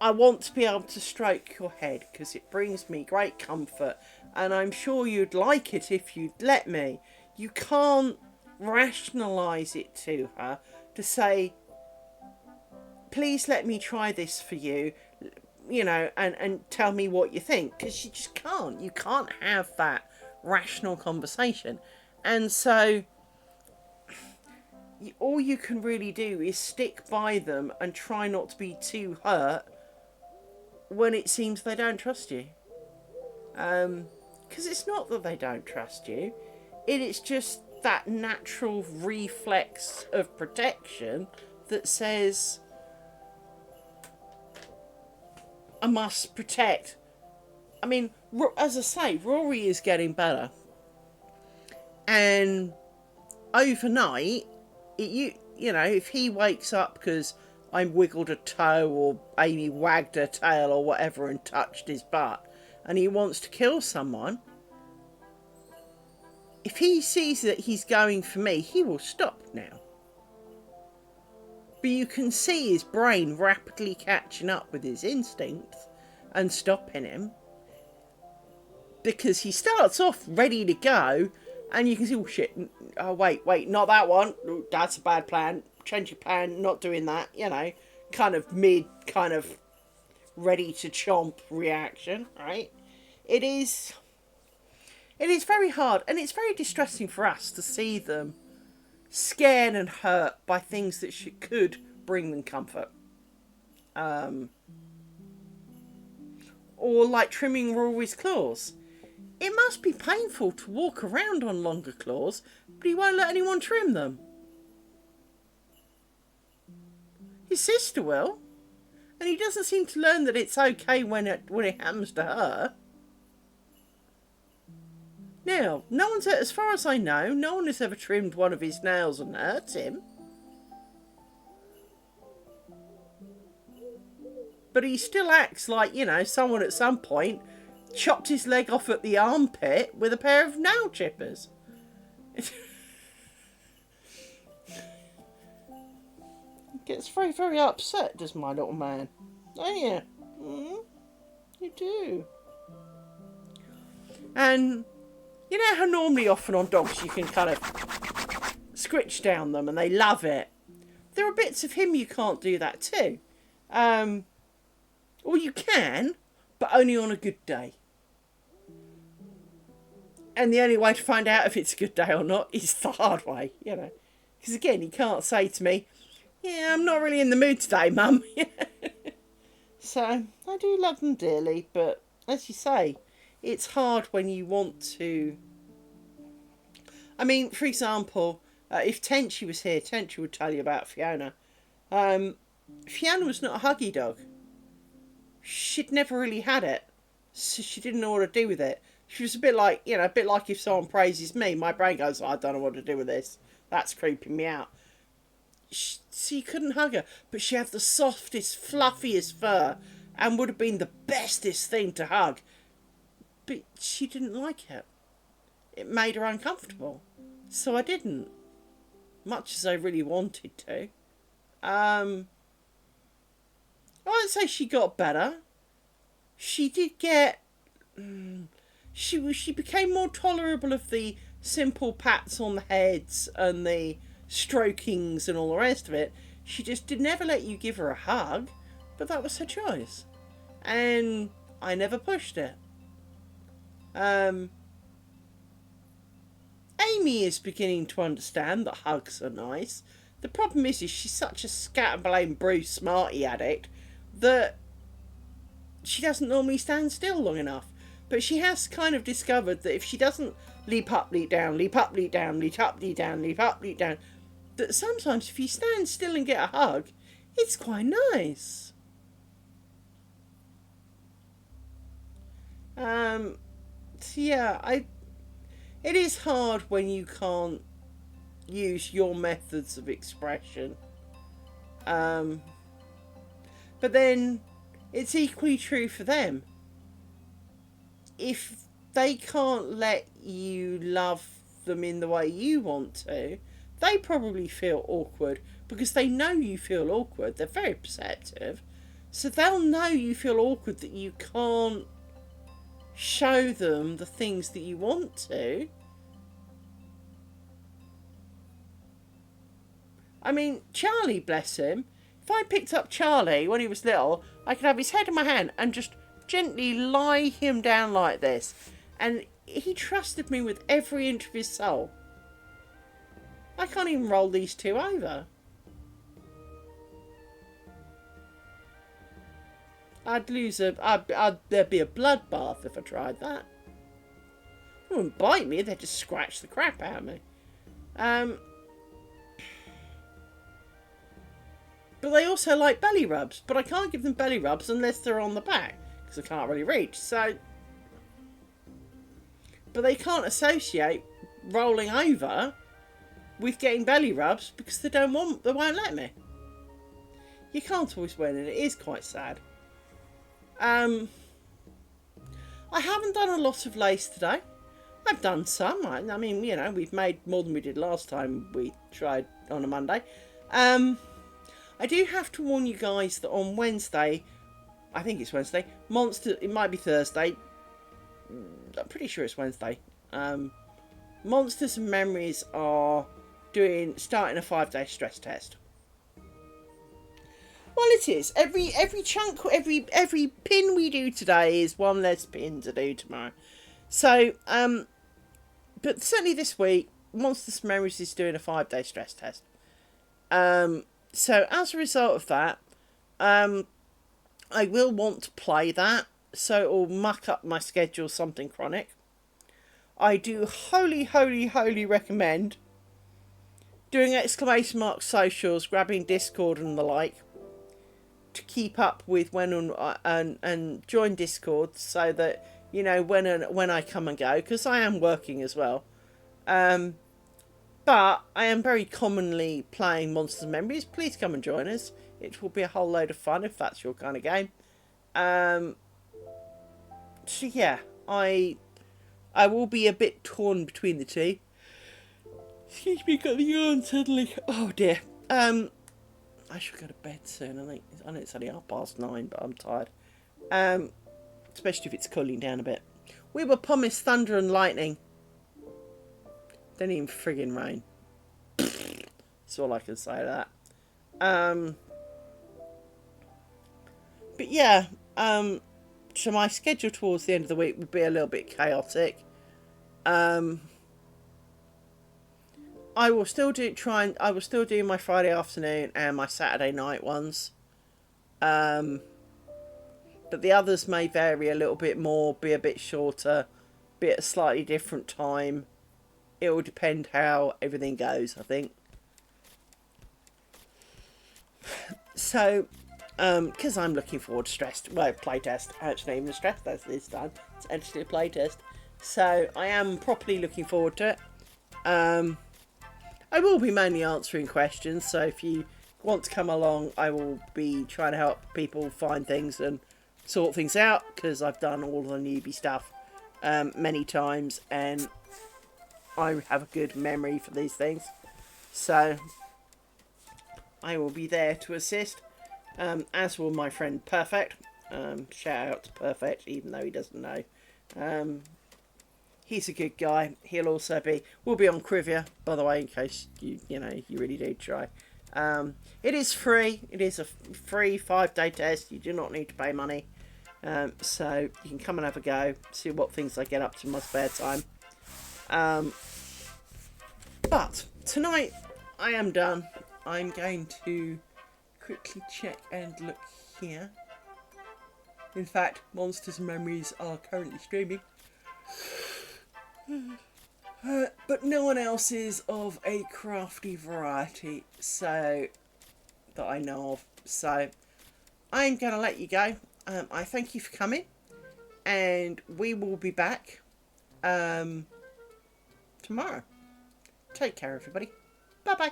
I want to be able to stroke your head because it brings me great comfort, and I'm sure you'd like it if you'd let me. You can't rationalise it to her to say, please let me try this for you, you know, and tell me what you think, because you just can't. You can't have that rational conversation. And so all you can really do is stick by them and try not to be too hurt when it seems they don't trust you. Because it's not that they don't trust you, it's just that natural reflex of protection that says, I must protect. I mean, as I say, Rory is getting better. And overnight, you know, if he wakes up because I wiggled a toe or Amy wagged her tail or whatever and touched his butt and he wants to kill someone, if he sees that he's going for me, he will stop now. But you can see his brain rapidly catching up with his instincts and stopping him, because he starts off ready to go and you can see, oh shit, oh wait, not that one, that's a bad plan, change your plan, not doing that, you know, kind of ready to chomp reaction, right? It is very hard, and it's very distressing for us to see them scared and hurt by things that could bring them comfort. Or like trimming Rory's claws. It must be painful to walk around on longer claws, but he won't let anyone trim them. His sister will, and he doesn't seem to learn that it's okay when it happens to her. Now, as far as I know, no one has ever trimmed one of his nails and hurt him. But he still acts like, you know, someone at some point chopped his leg off at the armpit with a pair of nail chippers. Gets very, very upset, does my little man. Oh yeah, you do. And you know how normally often on dogs you can kind of scritch down them and they love it. There are bits of him you can't do that too. Or you can, but only on a good day. And the only way to find out if it's a good day or not is the hard way, you know. Because again, he can't say to me, yeah, I'm not really in the mood today, Mum. So, I do love them dearly, but as you say, it's hard when you want to. I mean, for example, if Tenchi was here, Tenchi would tell you about Fiona. Fiona was not a huggy dog. She'd never really had it, so she didn't know what to do with it. She was a bit like if someone praises me, my brain goes, I don't know what to do with this. That's creeping me out. So you couldn't hug her, but she had the softest, fluffiest fur and would have been the bestest thing to hug. But she didn't like it. It made her uncomfortable. So I didn't. Much as I really wanted to. I won't say she got better. She did get. She became more tolerable of the simple pats on the heads and the strokings and all the rest of it. She just did never let you give her a hug, but that was her choice. And I never pushed it. Amy is beginning to understand that hugs are nice. The problem is she's such a scatterbrained Bruce Smarty addict that she doesn't normally stand still long enough. But she has kind of discovered that if she doesn't leap up, leap down, leap up, leap down, leap up, leap down, leap up, leap down, that sometimes if you stand still and get a hug, it's quite nice. So yeah, it is hard when you can't use your methods of expression. But then it's equally true for them. If they can't let you love them in the way you want to, they probably feel awkward because they know you feel awkward. They're very perceptive. So they'll know you feel awkward that you can't show them the things that you want to. I mean, Charlie, bless him. If I picked up Charlie when he was little, I could have his head in my hand and just gently lie him down like this. And he trusted me with every inch of his soul. I can't even roll these two over. There'd be a bloodbath if I tried that. They wouldn't bite me, they'd just scratch the crap out of me. But they also like belly rubs. But I can't give them belly rubs unless they're on the back, because I can't really reach. So, but they can't associate rolling over with getting belly rubs because they won't let me. You can't always win, and it is quite sad. I haven't done a lot of lace today. I've done some. I mean, you know, we've made more than we did last time we tried on a Monday. I do have to warn you guys that on Wednesday, I think it's Wednesday, it might be Thursday, I'm pretty sure it's Wednesday, Monsters and Memories are starting a 5-day stress test. Well, it is. Every chunk, every pin we do today is one less pin to do tomorrow. So, but certainly this week, Monsters and Memories is doing a 5-day stress test. So as a result of that, I will want to play that, so it will muck up my schedule something chronic. I do wholly recommend doing exclamation mark socials, grabbing Discord and the like, to keep up with when and join Discord so that you know when I come and go, because I am working as well. But I am very commonly playing Monsters and Memories. Please come and join us. It will be a whole load of fun if that's your kind of game. So yeah, I will be a bit torn between the two. Excuse me, got the yawn suddenly. Oh dear. I should go to bed soon. I know it's only 9:30, but I'm tired. Especially if it's cooling down a bit. We were promised thunder and lightning. Don't even friggin' rain. That's all I can say to that. But yeah, so my schedule towards the end of the week would be a little bit chaotic. I will still do my Friday afternoon and my Saturday night ones. But the others may vary a little bit more, be a bit shorter, be at a slightly different time. It will depend how everything goes, I think. So, because I'm looking forward to playtest. Actually, even stress test this time. It's actually a playtest. So, I am properly looking forward to it. I will be mainly answering questions, so if you want to come along, I will be trying to help people find things and sort things out, because I've done all the newbie stuff many times, and I have a good memory for these things. So, I will be there to assist, as will my friend Perfect. Shout out to Perfect, even though he doesn't know. He's a good guy. We'll be on Crivia, by the way, in case you really do try. It is free. It is a free 5-day test. You do not need to pay money. So you can come and have a go, see what things I get up to in my spare time. But tonight I am done. I'm going to quickly check and look here. In fact, Monsters and Memories are currently streaming. But no one else is of a crafty variety, so that I know of. So I'm going to let you go. I thank you for coming, and we will be back tomorrow. Take care, everybody. Bye bye.